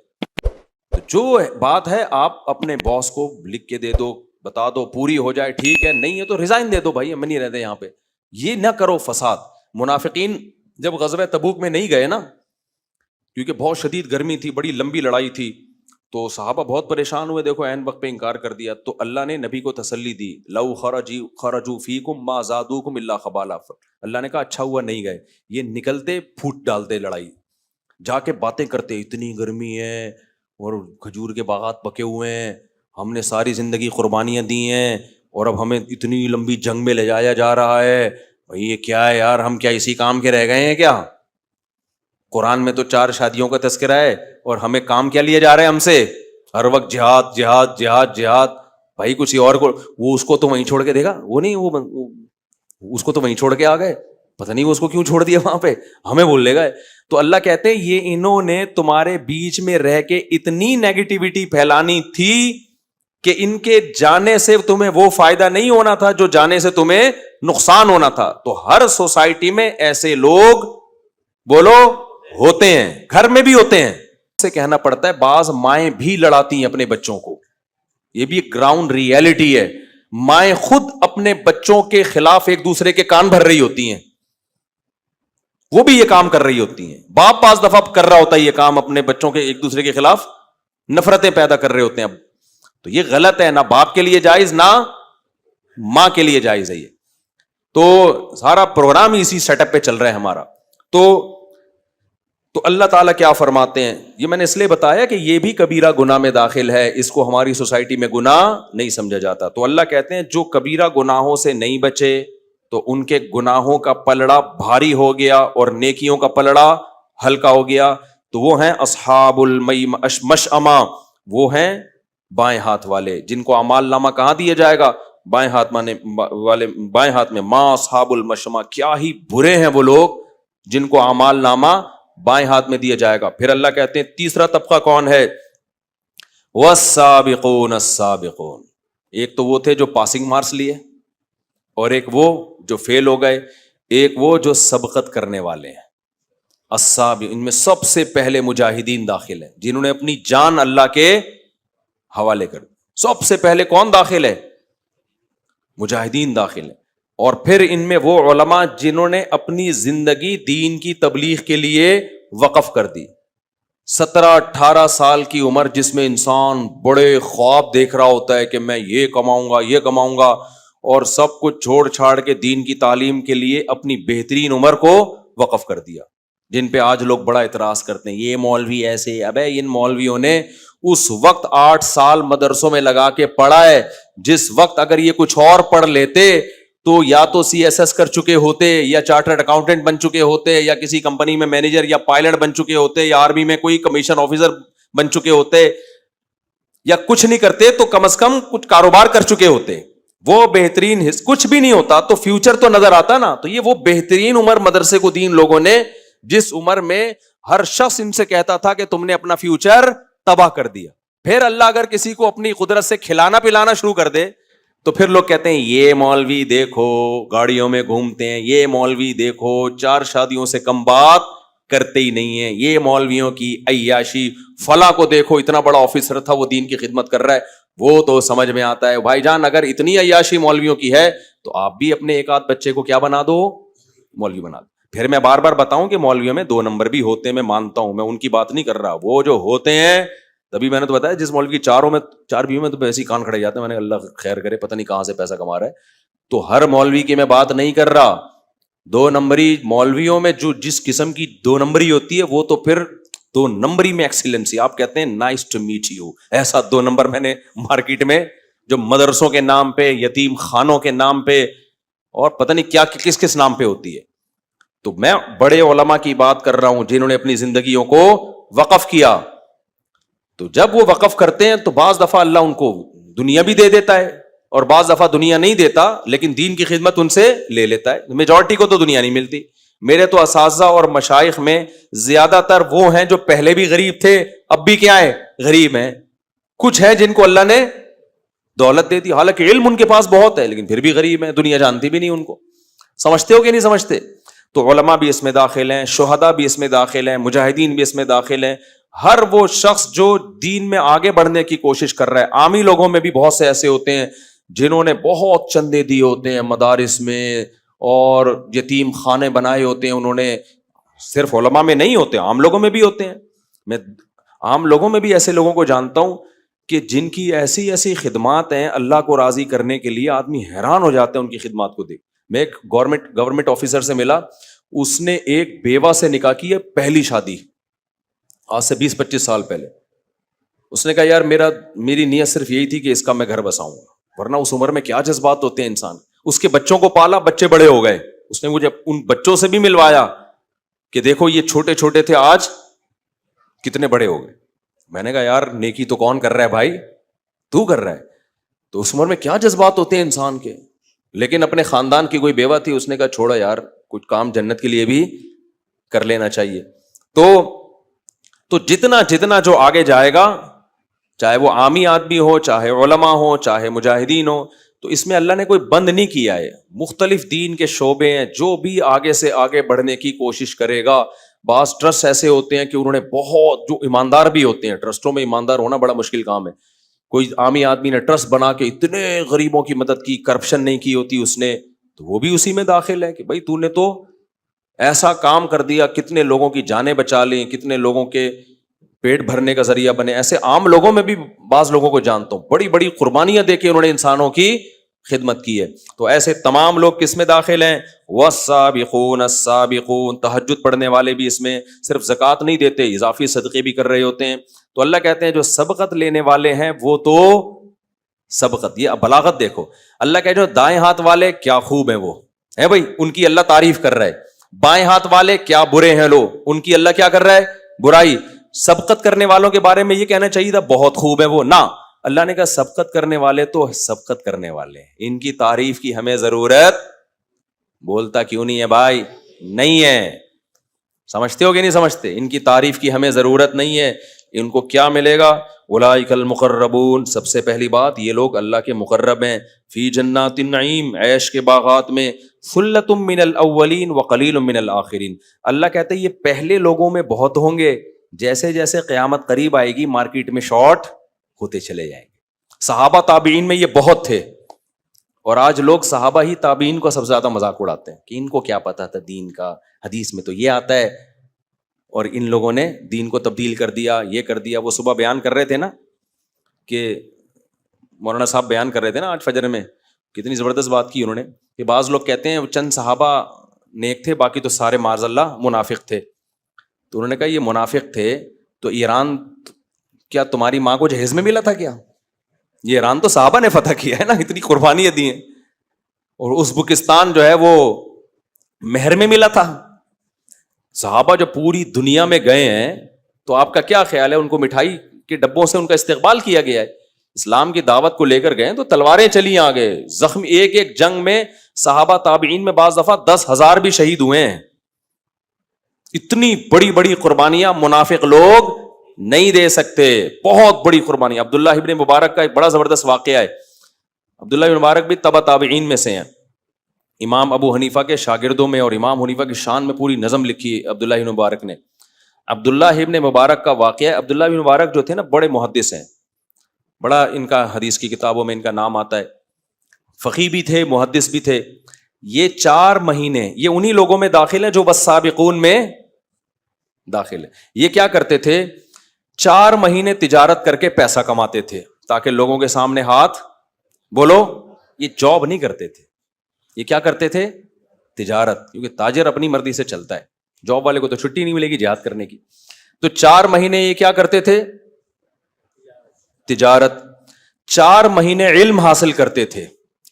تو جو بات ہے آپ اپنے باس کو لکھ کے دے دو, بتا دو, پوری ہو جائے ٹھیک ہے, نہیں ہے تو ریزائن دے دو, بھائی ہم نہیں رہتے یہاں پہ. یہ نہ کرو فساد. منافقین جب غزوہ تبوک میں نہیں گئے نا, کیونکہ بہت شدید گرمی تھی, بڑی لمبی لڑائی تھی, تو صحابہ بہت پریشان ہوئے. دیکھو عین وقت پہ انکار کر دیا, تو اللہ نے نبی کو تسلی دی, لو خرجوا فیکم ما زادوکم الا خبالا. اللہ نے کہا اچھا ہوا نہیں گئے, یہ نکلتے پھوٹ ڈالتے لڑائی, جا کے باتیں کرتے, اتنی گرمی ہے اور کھجور کے باغات پکے ہوئے ہیں, ہم نے ساری زندگی قربانیاں دی ہیں, اور اب ہمیں اتنی لمبی جنگ میں لے جایا جا رہا ہے. بھائی یہ کیا ہے یار, ہم کیا اسی کام کے رہ گئے ہیں کیا؟ قرآن میں تو 4 شادیوں کا تذکرہ ہے, اور ہمیں کام کیا لیے جا رہے ہیں ہم سے, ہر وقت جہاد جہاد جہاد جہاد. بھائی کسی اور کو, وہ اس کو تو وہیں چھوڑ کے دے گا, وہ نہیں, وہ اس کو تو وہیں چھوڑ کے آ گئے, پتہ نہیں وہ اس کو کیوں چھوڑ دیا وہاں پہ, ہمیں بول لے گا. تو اللہ کہتے ہیں یہ انہوں نے تمہارے بیچ میں رہ کے اتنی نیگیٹیوٹی پھیلانی تھی کہ ان کے جانے سے تمہیں وہ فائدہ نہیں ہونا تھا جو جانے سے تمہیں نقصان ہونا تھا. تو ہر سوسائٹی میں ایسے لوگ بولو ہوتے ہیں, گھر میں بھی ہوتے ہیں. سے کہنا پڑتا ہے, بعض مائیں بھی لڑاتی ہیں اپنے بچوں کو, یہ بھی ایک گراؤنڈ ریئلٹی ہے. مائیں خود اپنے بچوں کے خلاف ایک دوسرے کے کان بھر رہی ہوتی ہیں, وہ بھی یہ کام کر رہی ہوتی ہیں. باپ بعض دفعہ کر رہا ہوتا ہے یہ کام, اپنے بچوں کے ایک دوسرے کے خلاف نفرتیں پیدا کر رہے ہوتے ہیں. اب تو یہ غلط ہے, نہ باپ کے لیے جائز نہ ماں کے لیے جائز ہے یہ. تو سارا پروگرام ہی اسی سیٹ اپ پہ چل رہا ہے ہمارا. تو اللہ تعالیٰ کیا فرماتے ہیں, یہ میں نے اس لیے بتایا کہ یہ بھی کبیرہ گناہ میں داخل ہے, اس کو ہماری سوسائٹی میں گناہ نہیں سمجھا جاتا. تو اللہ کہتے ہیں جو کبیرہ گناہوں سے نہیں بچے تو ان کے گناہوں کا پلڑا بھاری ہو گیا اور نیکیوں کا پلڑا ہلکا ہو گیا. تو وہ ہیں اصحاب المشأمہ, وہ ہیں بائیں ہاتھ والے, جن کو اعمال نامہ کہاں دیا جائے گا, بائیں ہاتھ والے, بائیں ہاتھ میں. ما اصحاب المشأمہ, کیا ہی برے ہیں وہ لوگ جن کو اعمال نامہ بائیں ہاتھ میں دیا جائے گا. پھر اللہ کہتے ہیں تیسرا طبقہ کون ہے, والسابقون السابقون. ایک تو وہ تھے جو پاسنگ مارکس لیے, اور ایک وہ جو فیل ہو گئے, ایک وہ جو سبقت کرنے والے ہیں. ان میں سب سے پہلے مجاہدین داخل ہیں, جنہوں نے اپنی جان اللہ کے حوالے کر دی. سب سے پہلے کون داخل ہے, مجاہدین داخل ہیں. اور پھر ان میں وہ علماء جنہوں نے اپنی زندگی دین کی تبلیغ کے لیے وقف کر دی. 17-18 سال کی عمر جس میں انسان بڑے خواب دیکھ رہا ہوتا ہے کہ میں یہ کماؤں گا, اور سب کچھ چھوڑ چھاڑ کے دین کی تعلیم کے لیے اپنی بہترین عمر کو وقف کر دیا. جن پہ آج لوگ بڑا اعتراض کرتے ہیں, یہ مولوی ایسے. ابے ان مولویوں نے اس وقت 8 سال مدرسوں میں لگا کے پڑھا ہے, جس وقت اگر یہ کچھ اور پڑھ لیتے تو یا تو CSS کر چکے ہوتے, یا چارٹرڈ اکاؤنٹنٹ بن چکے ہوتے, یا کسی کمپنی میں مینیجر یا پائلٹ بن چکے ہوتے, یا آرمی میں کوئی کمیشن آفیسر بن چکے ہوتے. یا کچھ نہیں کرتے تو کم از کم کچھ کاروبار کر چکے ہوتے, وہ بہترین کچھ بھی نہیں ہوتا تو فیوچر تو نظر آتا نا. تو یہ وہ بہترین عمر مدرسے کو دین لوگوں نے, جس عمر میں ہر شخص ان سے کہتا تھا کہ تم نے اپنا فیوچر تباہ کر دیا. پھر اللہ اگر کسی کو اپنی قدرت سے کھلانا پلانا شروع کر دے تو پھر لوگ کہتے ہیں یہ مولوی دیکھو گاڑیوں میں گھومتے ہیں, یہ مولوی دیکھو 4 شادیوں سے کم بات کرتے ہی نہیں ہیں, یہ مولویوں کی عیاشی, فلاں کو دیکھو اتنا بڑا آفیسر تھا وہ دین کی خدمت کر رہا ہے, وہ تو سمجھ میں آتا ہے. بھائی جان اگر اتنی عیاشی مولویوں کی ہے تو آپ بھی اپنے ایک آدھ بچے کو کیا بنا دو, مولوی بنا دو. پھر میں بار بار بتاؤں کہ مولویوں میں 2 نمبر بھی ہوتے ہیں, میں مانتا ہوں, میں ان کی بات نہیں کر رہا, وہ جو ہوتے ہیں تبھی میں نے تو بتایا جس مولوی کی 4 بیوی میں تو ایسے ہی کان کھڑے جاتے ہیں, میں نے اللہ خیر کرے پتہ نہیں کہاں سے پیسہ کما رہا ہے. تو ہر مولوی کی میں بات نہیں کر رہا, 2 نمبری مولویوں میں جو جس قسم کی 2 نمبری ہوتی ہے وہ تو پھر 2 نمبری میں ایکسیلنسی, آپ کہتے ہیں نائس ٹو میٹ یو, ایسا 2 نمبر میں نے مارکیٹ میں جو مدرسوں کے نام پہ, یتیم خانوں کے نام پہ اور پتہ نہیں کیا کس کس نام پہ ہوتی ہے. تو میں بڑے علماء کی بات کر رہا ہوں جنہوں نے اپنی زندگیوں کو وقف کیا. تو جب وہ وقف کرتے ہیں تو بعض دفعہ اللہ ان کو دنیا بھی دے دیتا ہے اور بعض دفعہ دنیا نہیں دیتا لیکن دین کی خدمت ان سے لے لیتا ہے. میجورٹی کو تو دنیا نہیں ملتی. میرے تو اساتذہ اور مشائخ میں زیادہ تر وہ ہیں جو پہلے بھی غریب تھے اب بھی کیا ہے غریب ہیں. کچھ ہے جن کو اللہ نے دولت دے دی, حالانکہ علم ان کے پاس بہت ہے لیکن پھر بھی غریب ہیں, دنیا جانتی بھی نہیں ان کو. سمجھتے ہو کہ نہیں سمجھتے؟ تو علماء بھی اس میں داخل ہیں, شہداء بھی اس میں داخل ہیں, مجاہدین بھی اس میں داخل ہیں. ہر وہ شخص جو دین میں آگے بڑھنے کی کوشش کر رہا ہے. عامی لوگوں میں بھی بہت سے ایسے ہوتے ہیں جنہوں نے بہت چندے دیے ہوتے ہیں مدارس میں اور یتیم خانے بنائے ہوتے ہیں انہوں نے. صرف علماء میں نہیں ہوتے, عام لوگوں میں بھی ہوتے ہیں. میں عام لوگوں میں بھی ایسے لوگوں کو جانتا ہوں کہ جن کی ایسی ایسی خدمات ہیں اللہ کو راضی کرنے کے لیے, آدمی حیران ہو جاتا ہے ان کی خدمات کو دیکھ. میں ایک گورنمنٹ آفیسر سے ملا, اس نے ایک بیوہ سے نکاح کی ہے, پہلی شادی آج سے 20-25 سال پہلے. اس نے کہا یار میری نیت صرف یہی تھی کہ اس کا میں گھر بساؤں, ورنہ اس عمر میں کیا جذبات ہوتے ہیں انسان. اس کے بچوں کو پالا, بچے بڑے ہو گئے, اس نے مجھے ان بچوں سے بھی ملوایا کہ دیکھو یہ چھوٹے چھوٹے تھے آج کتنے بڑے ہو گئے. میں نے کہا یار نیکی تو کون کر رہا ہے بھائی, تو کر رہا ہے. تو اس عمر میں کیا جذبات ہوتے ہیں انسان کے. لیکن اپنے خاندان کی کوئی بیوہ تھی, اس نے کہا چھوڑا یار کچھ کام جنت کے لیے بھی کر لینا چاہیے. تو جتنا جو آگے جائے گا, چاہے وہ عامی آدمی ہو, چاہے علماء ہو, چاہے مجاہدین ہو, تو اس میں اللہ نے کوئی بند نہیں کیا ہے. مختلف دین کے شعبے ہیں, جو بھی آگے سے آگے بڑھنے کی کوشش کرے گا. بعض ٹرسٹ ایسے ہوتے ہیں کہ انہوں نے بہت, جو ایماندار بھی ہوتے ہیں, ٹرسٹوں میں ایماندار ہونا بڑا مشکل کام ہے. کوئی عامی آدمی نے ٹرسٹ بنا کے اتنے غریبوں کی مدد کی, کرپشن نہیں کی ہوتی اس نے, تو وہ بھی اسی میں داخل ہے کہ بھائی تو نے تو ایسا کام کر دیا, کتنے لوگوں کی جانیں بچا لیں, کتنے لوگوں کے پیٹ بھرنے کا ذریعہ بنے. ایسے عام لوگوں میں بھی بعض لوگوں کو جانتا ہوں, بڑی بڑی قربانیاں دے کے انہوں نے انسانوں کی خدمت کی ہے. تو ایسے تمام لوگ کس میں داخل ہیں؟ والسابقون السابقون. تہجد پڑھنے والے بھی اس میں, صرف زکوٰۃ نہیں دیتے, اضافی صدقے بھی کر رہے ہوتے ہیں. تو اللہ کہتے ہیں جو سبقت لینے والے ہیں وہ تو سبقت, یہ بلاغت دیکھو. اللہ کہتے ہیں جو دائیں ہاتھ والے کیا خوب ہیں, وہ ہے بھائی, ان کی اللہ تعریف کر رہا ہے. بائیں ہاتھ والے کیا برے ہیں لو, ان کی اللہ کیا کر رہا ہے, برائی. سبقت کرنے والوں کے بارے میں یہ کہنا چاہیے تھا بہت خوب ہے وہ, نہ, اللہ نے کہا سبقت کرنے والے تو سبقت کرنے والے ہیں, ان کی تعریف کی ہمیں ضرورت. بولتا کیوں نہیں ہے بھائی؟ نہیں ہے. سمجھتے ہو کہ نہیں سمجھتے؟ ان کی تعریف کی ہمیں ضرورت نہیں ہے. ان کو کیا ملے گا؟ اولئک المقربون. سب سے پہلی بات, یہ لوگ اللہ کے مقرب ہیں. فی جنات النعیم, عیش کے باغات میں. ثلۃ من الاولین وقلیل من الاخرین. اللہ کہتے ہیں یہ پہلے لوگوں میں بہت ہوں گے, جیسے جیسے قیامت قریب آئے گی مارکیٹ میں شارٹ ہوتے چلے جائیں گے. صحابہ تابعین میں یہ بہت تھے, اور آج لوگ صحابہ ہی تابعین کو سب سے زیادہ مذاق اڑاتے ہیں کہ ان کو کیا پتا تھا دین کا, حدیث میں تو یہ آتا ہے اور ان لوگوں نے دین کو تبدیل کر دیا, یہ کر دیا. وہ صبح بیان کر رہے تھے نا, کہ مولانا صاحب بیان کر رہے تھے نا آج فجر میں, کتنی زبردست بات کی انہوں نے, کہ بعض لوگ کہتے ہیں چند صحابہ نیک تھے باقی تو سارے معاذ اللہ منافق تھے. تو انہوں نے کہا یہ منافق تھے تو ایران کیا تمہاری ماں کو جہیز میں ملا تھا کیا؟ یہ ایران تو صحابہ نے فتح کیا ہے نا, اتنی قربانیاں دی ہیں. اور ازبکستان جو ہے وہ مہر میں ملا تھا. صحابہ جو پوری دنیا میں گئے ہیں, تو آپ کا کیا خیال ہے ان کو مٹھائی کے ڈبوں سے ان کا استقبال کیا گیا ہے. اسلام کی دعوت کو لے کر گئے تو تلواریں چلی آگے, زخم, ایک ایک جنگ میں صحابہ تابعین میں بعض دفعہ 10,000 بھی شہید ہوئے ہیں. اتنی بڑی بڑی قربانیاں منافق لوگ نہیں دے سکتے, بہت بڑی قربانی. عبداللہ ابن مبارک کا ایک بڑا زبردست واقعہ ہے. عبداللہ ابن مبارک بھی تبع تابعین میں سے ہیں. امام ابو حنیفہ کے شاگردوں میں, اور امام حنیفہ کی شان میں پوری نظم لکھی ہے عبداللہ ابن مبارک نے. عبداللہ ابن مبارک کا واقعہ ہے. عبداللہ ابن مبارک جو تھے نا بڑے محدث ہیں, بڑا ان کا حدیث کی کتابوں میں ان کا نام آتا ہے, فقیہ بھی تھے, محدث بھی تھے. یہ 4 مہینے یہ انہی لوگوں میں داخل ہیں جو بس سابقون میں داخل ہے. یہ کیا کرتے تھے, 4 مہینے تجارت کر کے پیسہ کماتے تھے تاکہ لوگوں کے سامنے ہاتھ بولو. یہ جاب نہیں کرتے تھے, یہ کیا کرتے تھے, تجارت, کیونکہ تاجر اپنی مرضی سے چلتا ہے, جاب والے کو تو چھٹی نہیں ملے گی جہاد کرنے کی. تو 4 مہینے یہ کیا کرتے تھے, تجارت. 4 مہینے علم حاصل کرتے تھے,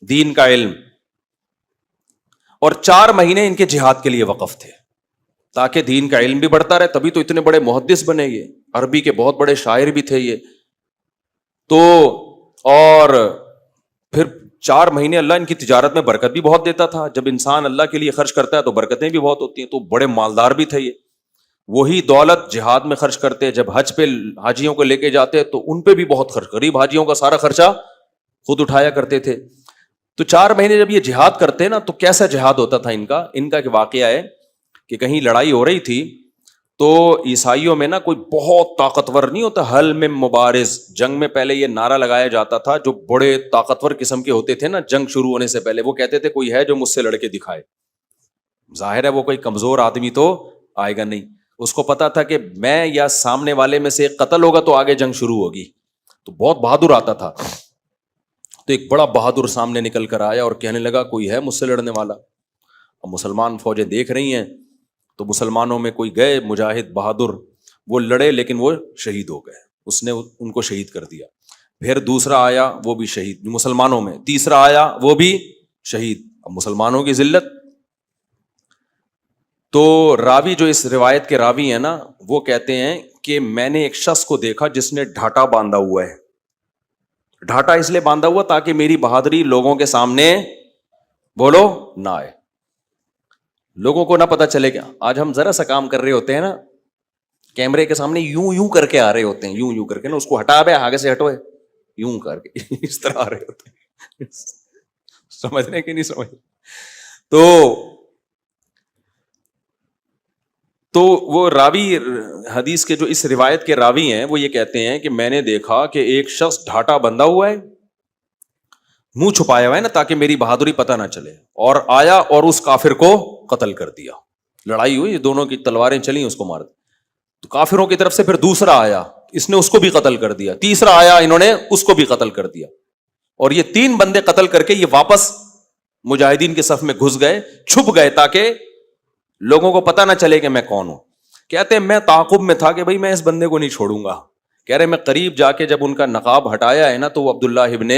دین کا علم, اور 4 مہینے ان کے جہاد کے لیے وقف تھے تاکہ دین کا علم بھی بڑھتا رہے. تبھی تو اتنے بڑے محدث بنے, یہ عربی کے بہت بڑے شاعر بھی تھے یہ تو. اور پھر 4 مہینے اللہ ان کی تجارت میں برکت بھی بہت دیتا تھا. جب انسان اللہ کے لیے خرچ کرتا ہے تو برکتیں بھی بہت ہوتی ہیں. تو بڑے مالدار بھی تھے یہ. وہی دولت جہاد میں خرچ کرتے, جب حج پہ حاجیوں کو لے کے جاتے تو ان پہ بھی بہت خرچ, غریب حاجیوں کا سارا خرچہ خود اٹھایا کرتے تھے. تو 4 مہینے جب یہ جہاد کرتے نا تو کیسا جہاد ہوتا تھا ان کا ایک واقعہ ہے کہ کہیں لڑائی ہو رہی تھی تو عیسائیوں میں نا کوئی بہت طاقتور نہیں ہوتا, حل میں مبارز, جنگ میں پہلے یہ نعرہ لگایا جاتا تھا, جو بڑے طاقتور قسم کے ہوتے تھے نا جنگ شروع ہونے سے پہلے, وہ کہتے تھے کوئی ہے جو مجھ سے لڑ کے دکھائے. ظاہر ہے وہ کوئی کمزور آدمی تو آئے گا نہیں, اس کو پتا تھا کہ میں یا سامنے والے میں سے قتل ہوگا تو آگے جنگ شروع ہوگی. تو بہت بہادر آتا تھا. تو ایک بڑا بہادر سامنے نکل کر آیا اور کہنے لگا کوئی ہے مجھ سے لڑنے والا. اب مسلمان فوجیں دیکھ رہی ہیں تو مسلمانوں میں کوئی گئے مجاہد بہادر, وہ لڑے لیکن وہ شہید ہو گئے, اس نے ان کو شہید کر دیا. پھر دوسرا آیا وہ بھی شہید مسلمانوں میں, تیسرا آیا وہ بھی شہید. اب مسلمانوں کی ذلت. تو راوی جو اس روایت کے راوی ہیں نا وہ کہتے ہیں کہ میں نے ایک شخص کو دیکھا جس نے ڈھاٹا باندھا ہوا ہے. ڈھاٹا اس لیے باندھا ہوا تاکہ میری بہادری لوگوں کے سامنے بولو نہ آئے, لوگوں کو نہ پتا چلے. گا آج ہم ذرا سا کام کر رہے ہوتے ہیں نا, کیمرے کے سامنے یوں کر کے آ رہے ہوتے ہیں, یوں کر کے نا, اس کو ہٹا بے آگے سے ہٹو, یوں کر کے اس طرح آ رہے ہوتے ہیں. سمجھ رہے کہ نہیں سمجھ. تو وہ راوی حدیث کے جو اس روایت کے راوی ہیں وہ یہ کہتے ہیں کہ میں نے دیکھا کہ ایک شخص ڈھاٹا بندھا ہوا ہے, منہ چھپایا ہوا ہے نا تاکہ میری بہادری پتہ نہ چلے, اور آیا اور اس کافر کو قتل کر دیا. لڑائی ہوئی, دونوں کی تلواریں چلیں, اس کو مار دیا. تو کافروں کی طرف سے پھر دوسرا آیا, اس نے اس کو بھی قتل کر دیا. تیسرا آیا, انہوں نے اس کو بھی قتل کر دیا. اور یہ 3 بندے قتل کر کے یہ واپس مجاہدین کے صف میں گھس گئے, چھپ گئے تاکہ لوگوں کو پتہ نہ چلے کہ میں کون ہوں. کہتے ہیں میں تعاقب میں تھا کہ بھائی میں اس بندے کو نہیں چھوڑوں گا. کہہ رہے میں قریب جا کے جب ان کا نقاب ہٹایا ہے نا تو وہ عبداللہ ابن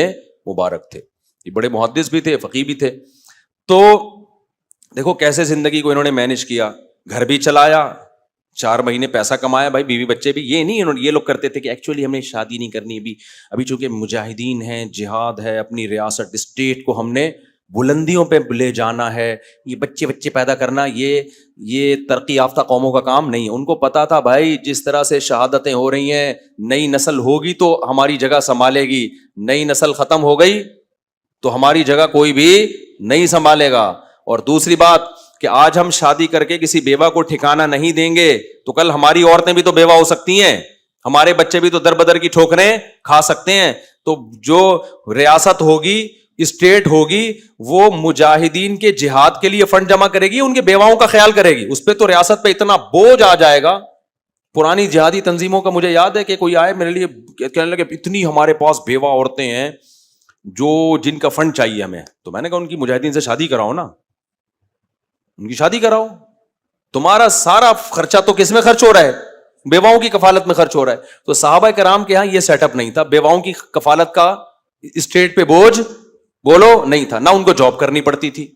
مبارک تھے. یہ بڑے محدث بھی تھے, فقیہ بھی تھے. تو دیکھو کیسے زندگی کو انہوں نے مینج کیا, گھر بھی چلایا, 4 مہینے پیسہ کمایا, بھائی بیوی بچے بھی. یہ نہیں یہ لوگ کرتے تھے کہ ایکچولی ہمیں شادی نہیں کرنی ابھی چونکہ مجاہدین ہیں, جہاد ہے, اپنی ریاست اسٹیٹ کو ہم نے بلندیوں پہ لے جانا ہے, یہ بچے پیدا کرنا یہ ترقی یافتہ قوموں کا کام نہیں ہے. ان کو پتا تھا بھائی جس طرح سے شہادتیں ہو رہی ہیں, نئی نسل ہوگی تو ہماری جگہ سنبھالے گی, نئی نسل ختم ہو گئی تو ہماری جگہ کوئی بھی نہیں سنبھالے گا. اور دوسری بات کہ آج ہم شادی کر کے کسی بیوہ کو ٹھکانہ نہیں دیں گے تو کل ہماری عورتیں بھی تو بیوہ ہو سکتی ہیں, ہمارے بچے بھی تو در بدر کی ٹھوکریں کھا سکتے ہیں. تو جو ریاست ہوگی, اسٹیٹ ہوگی, وہ مجاہدین کے جہاد کے لیے فنڈ جمع کرے گی, ان کے بیواؤں کا خیال کرے گی. اس پہ تو ریاست پہ اتنا بوجھ آ جائے گا. پرانی جہادی تنظیموں کا مجھے یاد ہے کہ کوئی آئے میرے لیے کہنے لگے اتنی ہمارے پاس بیوہ عورتیں ہیں جن کا فنڈ چاہیے ہمیں. تو میں نے کہا ان کی مجاہدین سے شادی کراؤ نا, ان کی شادی کراؤ. تمہارا سارا خرچہ تو کس میں خرچ ہو رہا ہے, بیواؤں کی کفالت میں خرچ ہو رہا ہے. تو صحابہ کرام کے ہاں یہ سیٹ اپ نہیں تھا, بیواؤں کی کفالت کا اسٹیٹ پہ بوجھ بولو نہیں تھا, نہ ان کو جاب کرنی پڑتی تھی.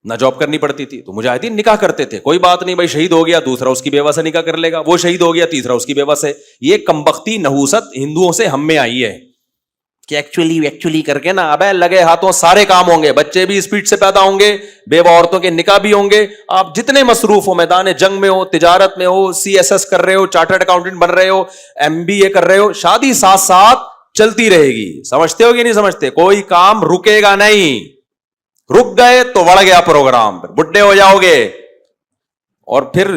نہ جاب کرنی پڑتی تھی تو مجاہدین نکاح کرتے تھے, کوئی بات نہیں بھائی, شہید ہو گیا دوسرا اس کی بیوہ سے نکاح کر لے گا, وہ شہید ہو گیا تیسرا اس کی بیوہ سے. یہ کمبختی نحوست ہندوؤں سے ہم میں آئی ہے کہ ایکچولی کر کے نا ابے لگے ہاتھوں سارے کام ہوں گے, بچے بھی اسپیڈ سے پیدا ہوں گے, بیوہ عورتوں کے نکاح بھی ہوں گے, آپ جتنے مصروف ہو, میدان جنگ میں ہو, تجارت میں ہو, CSS کر رہے ہو, چارٹرڈ اکاؤنٹنٹ بن رہے ہو, MBA کر رہے ہو, شادی ساتھ ساتھ چلتی رہے گی. سمجھتے ہو کہ نہیں سمجھتے؟ کوئی کام رکے گا نہیں, رک گئے تو بڑھ گیا پروگرام, بڈھے ہو جاؤ گے اور پھر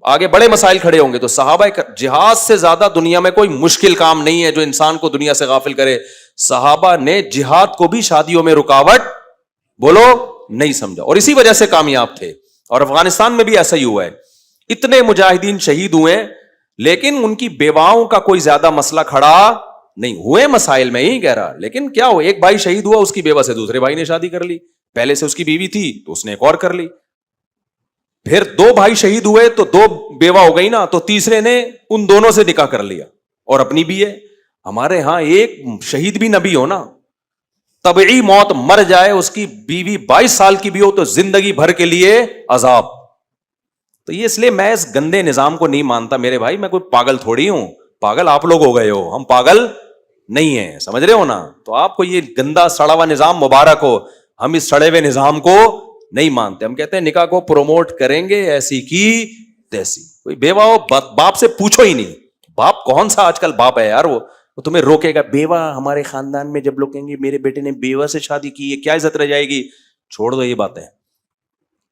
آگے بڑے مسائل کھڑے ہوں گے. تو صحابہ جہاد سے زیادہ دنیا میں کوئی مشکل کام نہیں ہے جو انسان کو دنیا سے غافل کرے. صحابہ نے جہاد کو بھی شادیوں میں رکاوٹ بولو نہیں سمجھا, اور اسی وجہ سے کامیاب تھے. اور افغانستان میں بھی ایسا ہی ہوا ہے, اتنے مجاہدین شہید ہوئے لیکن ان کی بیواؤں کا کوئی زیادہ مسئلہ کھڑا نہیں ہوئے. مسائل میں ہی کہہ رہا, لیکن کیا ہو, ایک بھائی شہید ہوا, اس کی بیوہ سے دوسرے بھائی نے شادی کر لی, پہلے سے اس کی بیوی تھی تو اس نے ایک اور کر لی. پھر 2 بھائی شہید ہوئے تو 2 بیوہ ہو گئی نا, تو تیسرے نے ان دونوں سے نکاح کر لیا اور اپنی بھی ہے. ہمارے ہاں ایک شہید بھی نبی ہو نا, طبعی موت مر جائے, اس کی بیوی 22 سال کی بھی ہو تو زندگی بھر کے لیے عذاب. تو یہ اس لیے میں اس گندے نظام کو نہیں مانتا میرے بھائی. میں کوئی پاگل تھوڑی ہوں, پاگل آپ لوگ ہو گئے ہو, ہم پاگل نہیں ہیں, سمجھ رہے ہو نا. تو آپ کو یہ گندا سڑا ہوا نظام مبارک ہو, ہم اس سڑے ہوئے نظام کو نہیں مانتے. ہم کہتے ہیں نکاح کو پروموٹ کریں گے ایسی کی تیسی. کوئی بیوہ ہو باپ سے پوچھو ہی نہیں, باپ کون سا آج کل باپ ہے یار, وہ تمہیں روکے گا. بیوہ ہمارے خاندان میں جب لوگ کہیں گے میرے بیٹے نے بیوہ سے شادی کی ہے, کیا عزت رہ جائے گی. چھوڑ دو یہ باتیں,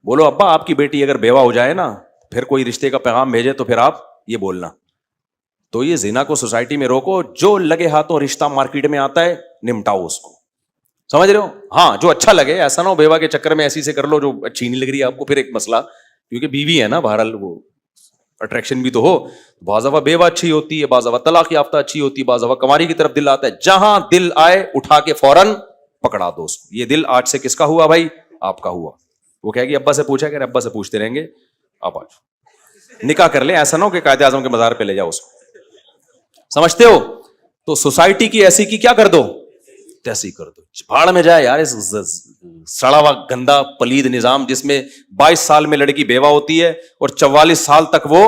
بولو ابا آپ کی بیٹی اگر بیوہ ہو جائے نا, پھر کوئی رشتے کا پیغام بھیجے تو پھر آپ یہ بولنا. تو یہ زنا کو سوسائٹی میں روکو, جو لگے ہاتھوں رشتہ مارکیٹ میں آتا ہے نمٹاؤ اس کو, سمجھ رہے ہو. ہاں جو اچھا لگے, ایسا نہ ہو بیوہ کے چکر میں ایسی سے کر لو جو اچھی نہیں لگ رہی ہے آپ کو, پھر ایک مسئلہ, کیونکہ بیوی ہے نا بہرحال, وہ اٹریکشن بھی تو ہو. بعض دفعہ بیوہ اچھی ہوتی ہے, بعض دفعہ طلاق یافتہ اچھی ہوتی ہے, بعض دفعہ کنواری کی طرف دل آتا ہے. جہاں دل آئے اٹھا کے فوراً پکڑا دو اس کو. یہ دل آج سے کس کا ہوا بھائی؟ آپ کا ہوا. وہ کہے گی ابا سے پوچھا کہ ابا سے پوچھتے رہیں گے, آپ آج نکاح کر لیں. ایسا نہ ہو کہ قائد اعظم کے مزار پہ لے جاؤ اس کو, سمجھتے ہو. تو سوسائٹی کی ایسی کی کیا کر دو, تیسی کر دو, بھاڑ میں جائے یار اس سڑا ہوا گندا پلید نظام جس میں 22 سال میں لڑکی بیوہ ہوتی ہے اور 44 سال تک وہ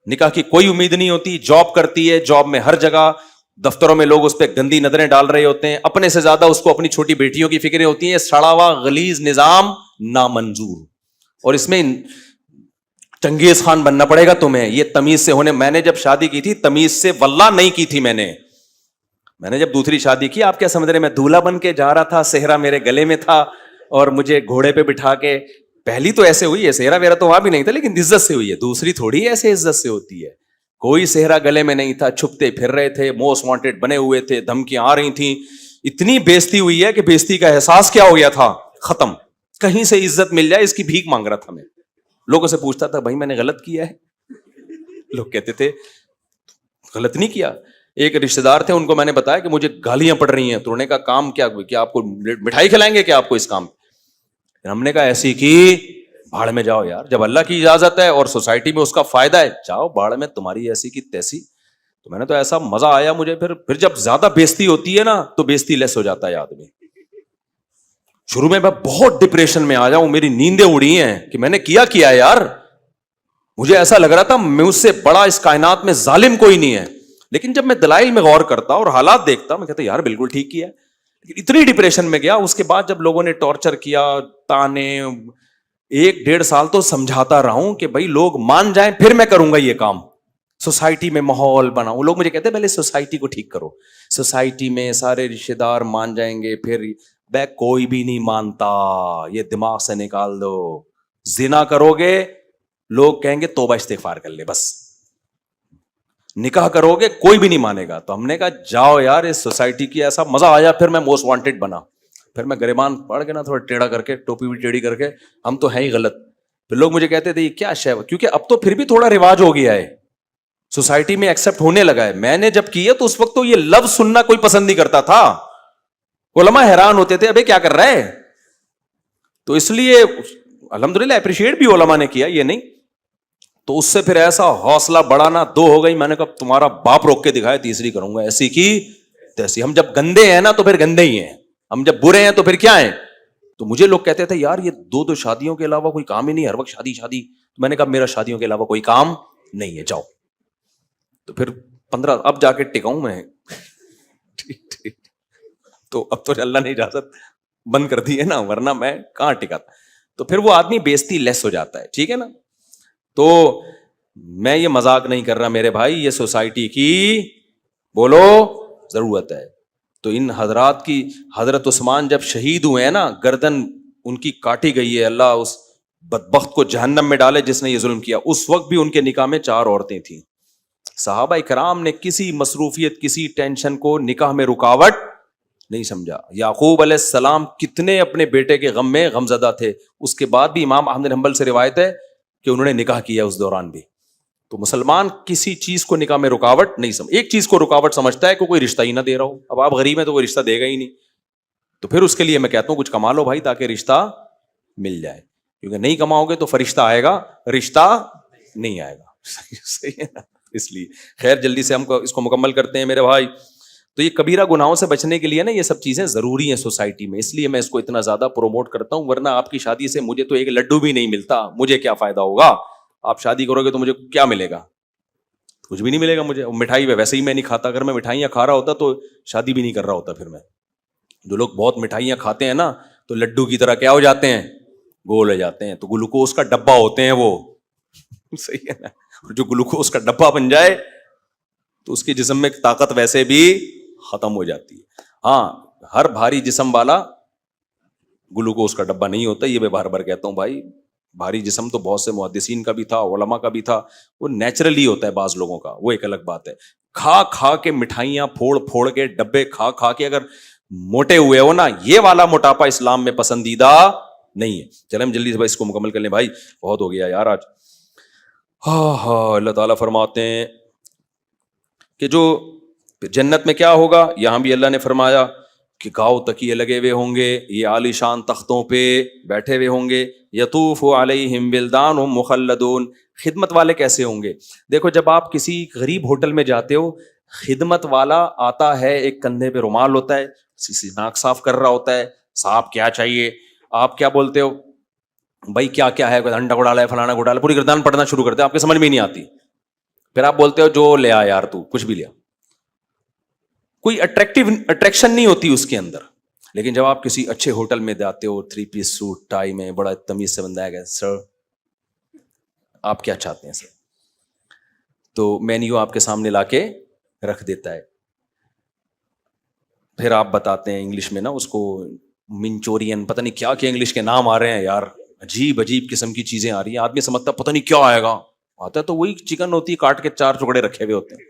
نکاح کی کوئی امید نہیں ہوتی. جاب کرتی ہے, جاب میں ہر جگہ دفتروں میں لوگ اس پہ گندی نظریں ڈال رہے ہوتے ہیں, اپنے سے زیادہ اس کو اپنی چھوٹی بیٹیوں کی فکریں ہوتی ہیں. سڑا ہوا غلیظ نظام نامنظور, اور اس میں چنگیز خان بننا پڑے گا تمہیں. یہ تمیز سے ہونے, میں نے جب شادی کی تھی تمیز سے واللہ نہیں کی تھی. میں نے جب دوسری شادی کی, آپ کیا سمجھ رہے, میں دولہا بن کے جا رہا تھا, صحرا میرے گلے میں تھا اور مجھے گھوڑے پہ بٹھا کے, پہلی تو ایسے ہوئی ہے, صحرا میرا تو وہاں بھی نہیں تھا لیکن عزت سے ہوئی ہے. دوسری تھوڑی ایسے عزت سے ہوتی ہے, کوئی صحرا گلے میں نہیں تھا, چھپتے پھر رہے تھے, موسٹ وانٹیڈ بنے ہوئے تھے, دھمکیاں آ رہی تھیں. اتنی بےزتی ہوئی ہے کہ بےزتی کا احساس کیا ہو گیا تھا, ختم. کہیں سے عزت مل جائے اس کی بھیک مانگ رہا تھا میں. لوگوں سے پوچھتا تھا بھائی میں نے غلط کیا ہے, لوگ کہتے تھے غلط نہیں کیا. ایک رشتے دار تھے, ان کو میں نے بتایا کہ مجھے گالیاں پڑ رہی ہیں, تو انہوں نے کہا کام کیا, آپ کو مٹھائی کھلائیں گے کیا آپ کو اس کام. ہم نے کہا ایسی کی بھاڑ میں جاؤ یار, جب اللہ کی اجازت ہے اور سوسائٹی میں اس کا فائدہ ہے, جاؤ بھاڑ میں, تمہاری ایسی کی تیسی. تو میں نے تو ایسا مزہ آیا مجھے. پھر جب زیادہ بےزتی ہوتی ہے نا تو بےزتی لیس ہو جاتا ہے آدمی. شروع میں بہت ڈپریشن میں آ جاؤں, میری نیندیں اڑی ہیں کہ میں نے کیا ہے یار. مجھے ایسا لگ رہا تھا مجھ سے بڑا اس کائنات میں ظالم کوئی نہیں ہے. لیکن جب میں دلائل میں غور کرتا اور حالات دیکھتا, میں کہتا یار بالکل ٹھیک کیا ہے. لیکن اتنی ڈپریشن میں گیا. اس کے بعد جب لوگوں نے ٹارچر کیا, تانے, 1-1.5 سال تو سمجھاتا رہا ہوں کہ بھائی لوگ مان جائیں پھر میں کروں گا یہ کام. سوسائٹی میں ماحول بناؤں. لوگ مجھے کہتے ہیں پہلے سوسائٹی کو ٹھیک کرو, سوسائٹی میں سارے رشتے دار مان جائیں گے پھر. کوئی بھی نہیں مانتا, یہ دماغ سے نکال دو. زنا کرو گے لوگ کہیں گے توبہ استغفار کر لے بس. نکاح کرو گے کوئی بھی نہیں مانے گا. تو ہم نے کہا جاؤ یار اس سوسائٹی کی, ایسا مزہ آیا. پھر میں موسٹ وانٹیڈ بنا, پھر میں گریبان پڑھ کے نا تھوڑا ٹیڑھا کر کے, ٹوپی بھی ٹیڑھی کر کے, ہم تو ہیں ہی غلط. پھر لوگ مجھے کہتے تھے یہ کیا شے, کیونکہ اب تو پھر بھی تھوڑا رواج ہو گیا ہے, سوسائٹی میں ایکسپٹ ہونے لگا ہے. میں نے جب کیا تو اس وقت تو یہ لفظ سننا کوئی پسند نہیں کرتا تھا. علماء حیران ہوتے تھے ابے کیا کر رہا ہے. تو اس لیے الحمدللہ اپریشیٹ بھی علماء نے کیا, یہ نہیں. تو اس سے پھر ایسا حوصلہ بڑھانا 2 ہو گئی. میں نے کہا تمہارا باپ روک کے دکھایا, تیسری کروں گا ایسی کی تیسی. ہم جب گندے ہیں نا تو پھر گندے ہی ہیں, ہم جب برے ہیں تو پھر کیا ہیں. تو مجھے لوگ کہتے تھے یار یہ دو شادیوں کے علاوہ کوئی کام ہی نہیں, ہر وقت شادی شادی. تو میں نے کہا میرا شادیوں کے علاوہ کوئی کام نہیں ہے, جاؤ. تو پھر 15 اب جا کے ٹکاؤں میں. ٹھیک. تو اب تو اللہ نے اجازت بند کر دی ہے نا, ورنہ میں کہاں ٹکاتا. تو پھر وہ آدمی بےزتی لیس ہو جاتا ہے, ٹھیک ہے نا. تو میں یہ مذاق نہیں کر رہا میرے بھائی, یہ سوسائٹی کی بولو ضرورت ہے. تو ان حضرات کی, حضرت عثمان جب شہید ہوئے ہیں نا, گردن ان کی کاٹی گئی ہے, اللہ اس بدبخت کو جہنم میں ڈالے جس نے یہ ظلم کیا. اس وقت بھی ان کے نکاح میں 4 عورتیں تھیں. صحابہ کرام نے کسی مصروفیت, کسی ٹینشن کو نکاح میں رکاوٹ نہیں سمجھا. یعقوب علیہ السلام کتنے اپنے بیٹے کے غم میں غمزدہ تھے, اس کے بعد بھی امام احمد بن حنبل سے روایت ہے کہ انہوں نے نکاح کیا اس دوران بھی. تو مسلمان کسی چیز کو نکاح میں رکاوٹ نہیں سمجھ, ایک چیز کو رکاوٹ سمجھتا ہے کہ کوئی رشتہ ہی نہ دے رہا ہو. اب آپ غریب ہیں تو کوئی رشتہ دے گا ہی نہیں, تو پھر اس کے لیے میں کہتا ہوں کچھ کما لو بھائی تاکہ رشتہ مل جائے, کیونکہ نہیں کماؤ گے تو فرشتہ آئے گا, رشتہ نہیں آئے گا. صحیح ہے نا. اس لیے خیر جلدی سے ہم اس کو مکمل کرتے ہیں میرے بھائی. تو یہ کبیرہ گناہوں سے بچنے کے لیے نا یہ سب چیزیں ضروری ہیں سوسائٹی میں, اس لیے میں اس کو اتنا زیادہ پروموٹ کرتا ہوں. ورنہ آپ کی شادی سے مجھے تو ایک لڈو بھی نہیں ملتا, مجھے کیا فائدہ ہوگا. آپ شادی کرو گے تو مجھے کیا ملے گا, کچھ بھی نہیں ملے گا مجھے. مٹھائی ویسے ہی میں نہیں کھاتا, اگر میں مٹھائیاں کھا رہا ہوتا تو شادی بھی نہیں کر رہا ہوتا. پھر میں, جو لوگ بہت مٹھائیاں کھاتے ہیں نا تو لڈو کی طرح کیا ہو جاتے ہیں, گول ہو جاتے ہیں. تو گلوکوز کا ڈبہ ہوتے ہیں وہ, صحیح ہے نا. جو گلوکوز کا ڈبہ بن جائے تو اس کے جسم میں طاقت ویسے بھی ختم ہو جاتی ہے. ہاں, ہر بھاری جسم والا گلوکوز کا ڈبہ نہیں ہوتا, یہ میں بار بار کہتا ہوں بھائی. بھاری جسم تو بہت سے محدثین کا بھی تھا, علماء کا بھی تھا, وہ نیچرلی ہوتا ہے بعض لوگوں کا, وہ ایک الگ بات ہے. کھا کھا کے مٹھائیاں پھوڑ پھوڑ کے ڈبے کھا کھا کے اگر موٹے ہوئے ہو نا, یہ والا موٹاپا اسلام میں پسندیدہ نہیں ہے. چلیں ہم جلدی سے اس کو مکمل کر لیں بھائی, بہت ہو گیا یار آج. ہاں, اللہ تعالیٰ فرماتے ہیں کہ جو جنت میں کیا ہوگا, یہاں بھی اللہ نے فرمایا کہ گاؤ تکیے لگے ہوئے ہوں گے, یہ عالی شان تختوں پہ بیٹھے ہوئے ہوں گے. یطوف علیہم ولدان مخلدون, خدمت والے کیسے ہوں گے. دیکھو جب آپ کسی غریب ہوٹل میں جاتے ہو, خدمت والا آتا ہے, ایک کندھے پہ رومال ہوتا ہے, ناک صاف کر رہا ہوتا ہے, صاحب کیا چاہیے, آپ کیا بولتے ہو بھائی, کیا کیا ہے, انڈا کو ڈالا ہے, فلانا کو ڈالا, پوری گردان پڑھنا شروع کرتے ہیں, آپ کے سمجھ میں نہیں آتی. پھر آپ بولتے ہو جو لے آ یار, تو کچھ بھی لیا, کوئی اٹریکشن نہیں ہوتی اس کے اندر. لیکن جب آپ کسی اچھے ہوٹل میں جاتے ہو, 3 پیس سوٹ ٹائی میں, بڑا تمیز سے بندہ ہے, سر آپ کیا چاہتے ہیں سر, تو مینیو آپ کے سامنے لا کے رکھ دیتا ہے. پھر آپ بتاتے ہیں انگلش میں نا اس کو, منچورین, پتہ نہیں کیا کیا انگلش کے نام آ رہے ہیں یار, عجیب عجیب قسم کی چیزیں آ رہی ہیں. آدمی سمجھتا پتہ نہیں کیا آئے گا, آتا ہے تو وہی چکن ہوتی ہے, کاٹ کے 4 ٹکڑے رکھے ہوئے ہوتے ہیں.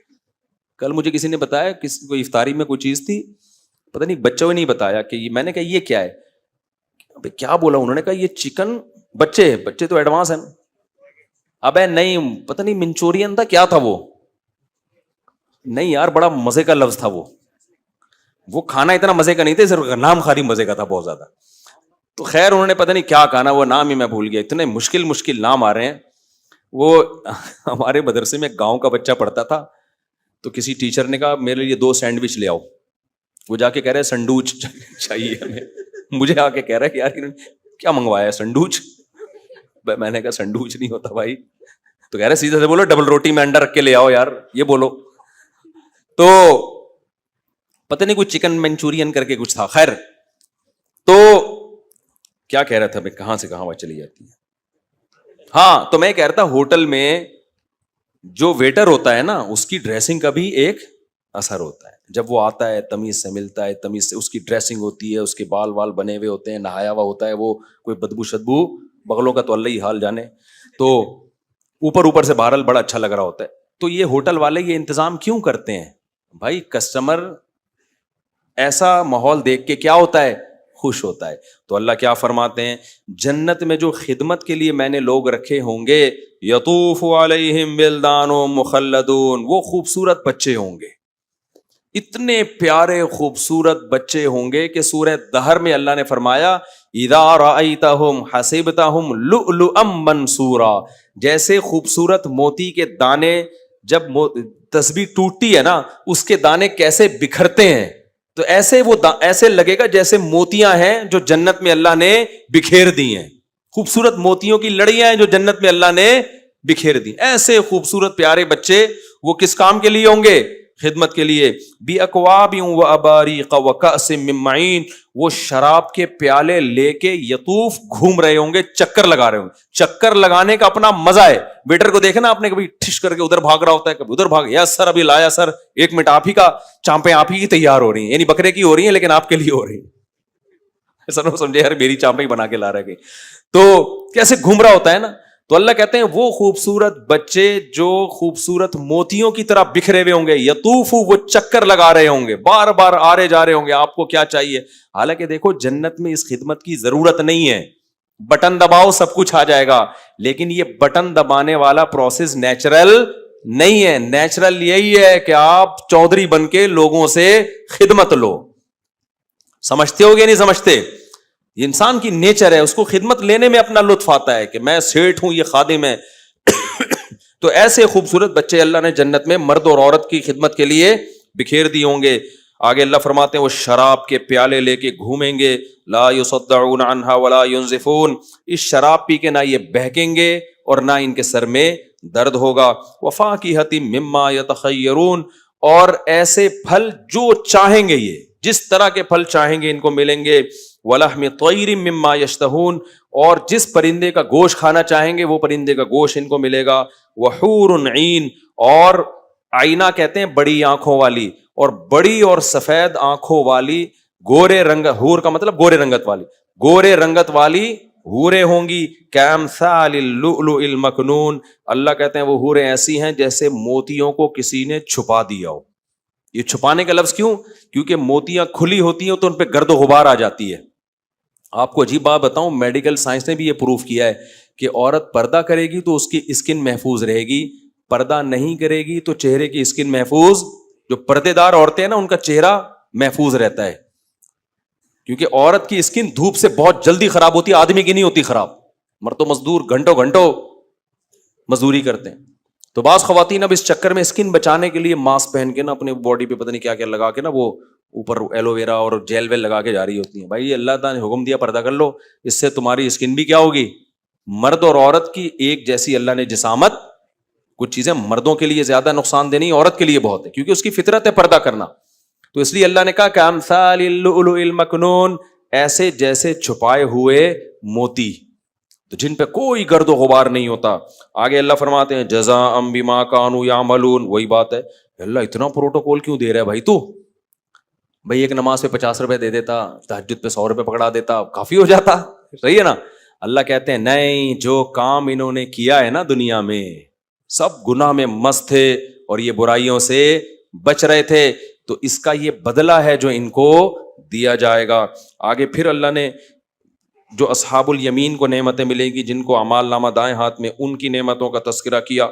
کل مجھے کسی نے بتایا, کسی کو افطاری میں کوئی چیز تھی, پتہ نہیں بچوں نے نہیں بتایا کہ میں نے کہا یہ کیا ہے, کیا بولا انہوں نے, کہا یہ چکن, بچے تو ایڈوانس ہیں. ابے نہیں, پتہ نہیں منچورین تھا, کیا تھا وہ, نہیں یار بڑا مزے کا لفظ تھا وہ کھانا اتنا مزے کا نہیں تھا, صرف نام خالی مزے کا تھا بہت زیادہ. تو خیر انہوں نے پتہ نہیں کیا کہا نا, وہ نام ہی میں بھول گیا. اتنے مشکل نام آ رہے ہیں. وہ ہمارے مدرسے میں گاؤں کا بچہ پڑھتا تھا, تو کسی ٹیچر نے کہا میرے لیے 2 سینڈوچ لے آؤ. وہ جا کے کہہ رہے سنڈوچ چاہیے ہمیں. مجھے آ کے کہہ رہا ہے کہ یار کیا منگوایا ہے, سنڈوچ. میں نے کہا سنڈوچ نہیں ہوتا بھائی. تو کہہ رہے سیدھے سے بولو ڈبل روٹی میں انڈا رکھ کے لے آؤ یار, یہ بولو. تو پتہ نہیں کچھ چکن منچورین کر کے کچھ تھا. خیر, تو کیا کہہ رہا تھا میں, کہاں سے کہاں بات چلی جاتی ہے. ہاں, تو میں کہہ رہا تھا ہوٹل میں جو ویٹر ہوتا ہے نا, اس کی ڈریسنگ کا بھی ایک اثر ہوتا ہے. جب وہ آتا ہے تمیز سے ملتا ہے, تمیز سے اس کی ڈریسنگ ہوتی ہے, اس کے بال وال بنے ہوئے ہوتے ہیں, نہایا ہوا ہوتا ہے, وہ کوئی بدبو شدبو بغلوں کا تو اللہ ہی حال جانے, تو اوپر سے بہرحال بڑا اچھا لگ رہا ہوتا ہے. تو یہ ہوٹل والے یہ انتظام کیوں کرتے ہیں بھائی, کسٹمر ایسا ماحول دیکھ کے کیا ہوتا ہے, خوش ہوتا ہے. تو اللہ کیا فرماتے ہیں, جنت میں جو خدمت کے لیے میں نے لوگ رکھے ہوں گے, یطوف علیہم ولدان مخلدون, وہ خوبصورت بچے ہوں گے, اتنے پیارے خوبصورت بچے ہوں گے کہ سورہ دہر میں اللہ نے فرمایا اذا رأیتہم حسبتہم لؤلؤا منثورا, جیسے خوبصورت موتی کے دانے, جب تسبیح ٹوٹتی ہے نا, اس کے دانے کیسے بکھرتے ہیں, تو ایسے لگے گا جیسے موتیاں ہیں جو جنت میں اللہ نے بکھیر دی ہیں, خوبصورت موتیوں کی لڑیاں ہیں جو جنت میں اللہ نے بکھیر دی. ایسے خوبصورت پیارے بچے وہ کس کام کے لیے ہوں گے؟ خدمت کے لیے. بِأَكْوَابٍ وَأَبَارِيقَ وَكَأْسٍ مِّن مَّعِينٍ, وہ شراب کے پیالے لے کے یطوف گھوم رہے ہوں گے, چکر لگا رہے ہوں گے. چکر لگانے کا اپنا مزہ ہے. ویٹر کو دیکھنا آپ نے, کبھی ٹھش کر کے ادھر بھاگ رہا ہوتا ہے, کبھی ادھر بھاگ, یس سر ابھی لایا سر, 1 منٹ, آپ ہی کا چانپیں آپ ہی کی تیار ہو رہی ہیں, یعنی بکرے کی ہو رہی ہیں لیکن آپ کے لیے ہو رہی ہیں. ایسا نہ سمجھے یار میری چانپیں ہی بنا کے لا رہے. تو کیسے گھوم رہا ہوتا ہے نا. تو اللہ کہتے ہیں وہ خوبصورت بچے جو خوبصورت موتیوں کی طرح بکھرے ہوئے ہوں گے, یطوف, وہ چکر لگا رہے ہوں گے, بار بار آ رہے جا رہے ہوں گے, آپ کو کیا چاہیے. حالانکہ دیکھو جنت میں اس خدمت کی ضرورت نہیں ہے, بٹن دباؤ سب کچھ آ جائے گا. لیکن یہ بٹن دبانے والا پروسیس نیچرل نہیں ہے. نیچرل یہی ہے کہ آپ چودھری بن کے لوگوں سے خدمت لو. سمجھتے ہو گے نہیں سمجھتے؟ یہ انسان کی نیچر ہے, اس کو خدمت لینے میں اپنا لطف آتا ہے کہ میں سیٹھ ہوں, یہ خادم ہے. تو ایسے خوبصورت بچے اللہ نے جنت میں مرد اور عورت کی خدمت کے لیے بکھیر دی ہوں گے. آگے اللہ فرماتے ہیں وہ شراب کے پیالے لے کے گھومیں گے. لا یصدعون عنہا ولا ينزفون, اس شراب پی کے نہ یہ بہکیں گے اور نہ ان کے سر میں درد ہوگا. وفاکہۃ مما یتخیرون, اور ایسے پھل جو چاہیں گے, یہ جس طرح کے پھل چاہیں گے ان کو ملیں گے. وَلَحْمِ طَيْرٍ مِّمَّا يَشْتَهُونَ, اور جس پرندے کا گوشت کھانا چاہیں گے وہ پرندے کا گوشت ان کو ملے گا. وَحُورٌ عِین, اور آئینہ کہتے ہیں بڑی آنکھوں والی, اور بڑی اور سفید آنکھوں والی, گورے رنگ, حور کا مطلب گورے رنگت والی, گورے رنگت والی حوریں ہوں گی. کَأَمْثَالِ اللُّؤْلُؤِ الْمَكْنُونِ, اللہ کہتے ہیں وہ حوریں ایسی ہیں جیسے موتیوں کو کسی نے چھپا دیا ہو. یہ چھپانے کا لفظ کیوں؟ کیونکہ موتیاں کھلی ہوتی ہیں تو ان پہ گرد و غبار آ جاتی ہے. آپ کو عجیب بات بتاؤں, میڈیکل سائنس نے بھی یہ پروف کیا ہے کہ عورت پردہ کرے گی تو اس کی اسکن محفوظ رہے گی, پردہ نہیں کرے گی تو چہرے کی اسکن محفوظ, جو پردے دار عورتیں ہیں نا ان کا چہرہ محفوظ رہتا ہے. کیونکہ عورت کی اسکن دھوپ سے بہت جلدی خراب ہوتی ہے, آدمی کی نہیں ہوتی خراب. مرد و مزدور گھنٹوں گھنٹوں مزدوری کرتے ہیں. تو بعض خواتین اب اس چکر میں اسکن بچانے کے لیے ماسک پہن کے نا اپنے باڈی پہ پتہ نہیں کیا کیا لگا کے نا وہ اوپر ایلو ویرا اور جیل ویل لگا کے جا رہی ہوتی ہیں. بھائی اللہ تعالیٰ نے حکم دیا پردہ کر لو, اس سے تمہاری اسکن بھی کیا ہوگی, مرد اور عورت کی ایک جیسی اللہ نے جسامت. کچھ چیزیں مردوں کے لیے زیادہ نقصان دہ نہیں, عورت کے لیے بہت ہے, کیونکہ اس کی فطرت ہے پردہ کرنا. تو اس لیے اللہ نے کہا کہ امثال اللؤلؤ المکنون, ایسے جیسے چھپائے ہوئے موتی, تو جن پہ کوئی گرد و غبار نہیں ہوتا. آگے اللہ فرماتے ہیں جزاء بما کانوا یعملون, وہی بات ہے اللہ اتنا پروٹوکول کیوں دے رہا ہے بھائی, تو بھائی ایک نماز پہ 50 روپے دے دیتا, تہجد پہ 100 روپے پکڑا دیتا, کافی ہو جاتا. صحیح ہے نا. اللہ کہتے ہیں نہیں, جو کام انہوں نے کیا ہے نا دنیا میں, سب گناہ میں مست تھے اور یہ برائیوں سے بچ رہے تھے, تو اس کا یہ بدلہ ہے جو ان کو دیا جائے گا. آگے پھر اللہ نے جو اصحاب الیمین کو نعمتیں ملیں گی, جن کو اعمال نامہ دائیں ہاتھ میں, ان کی نعمتوں کا تذکرہ کیا.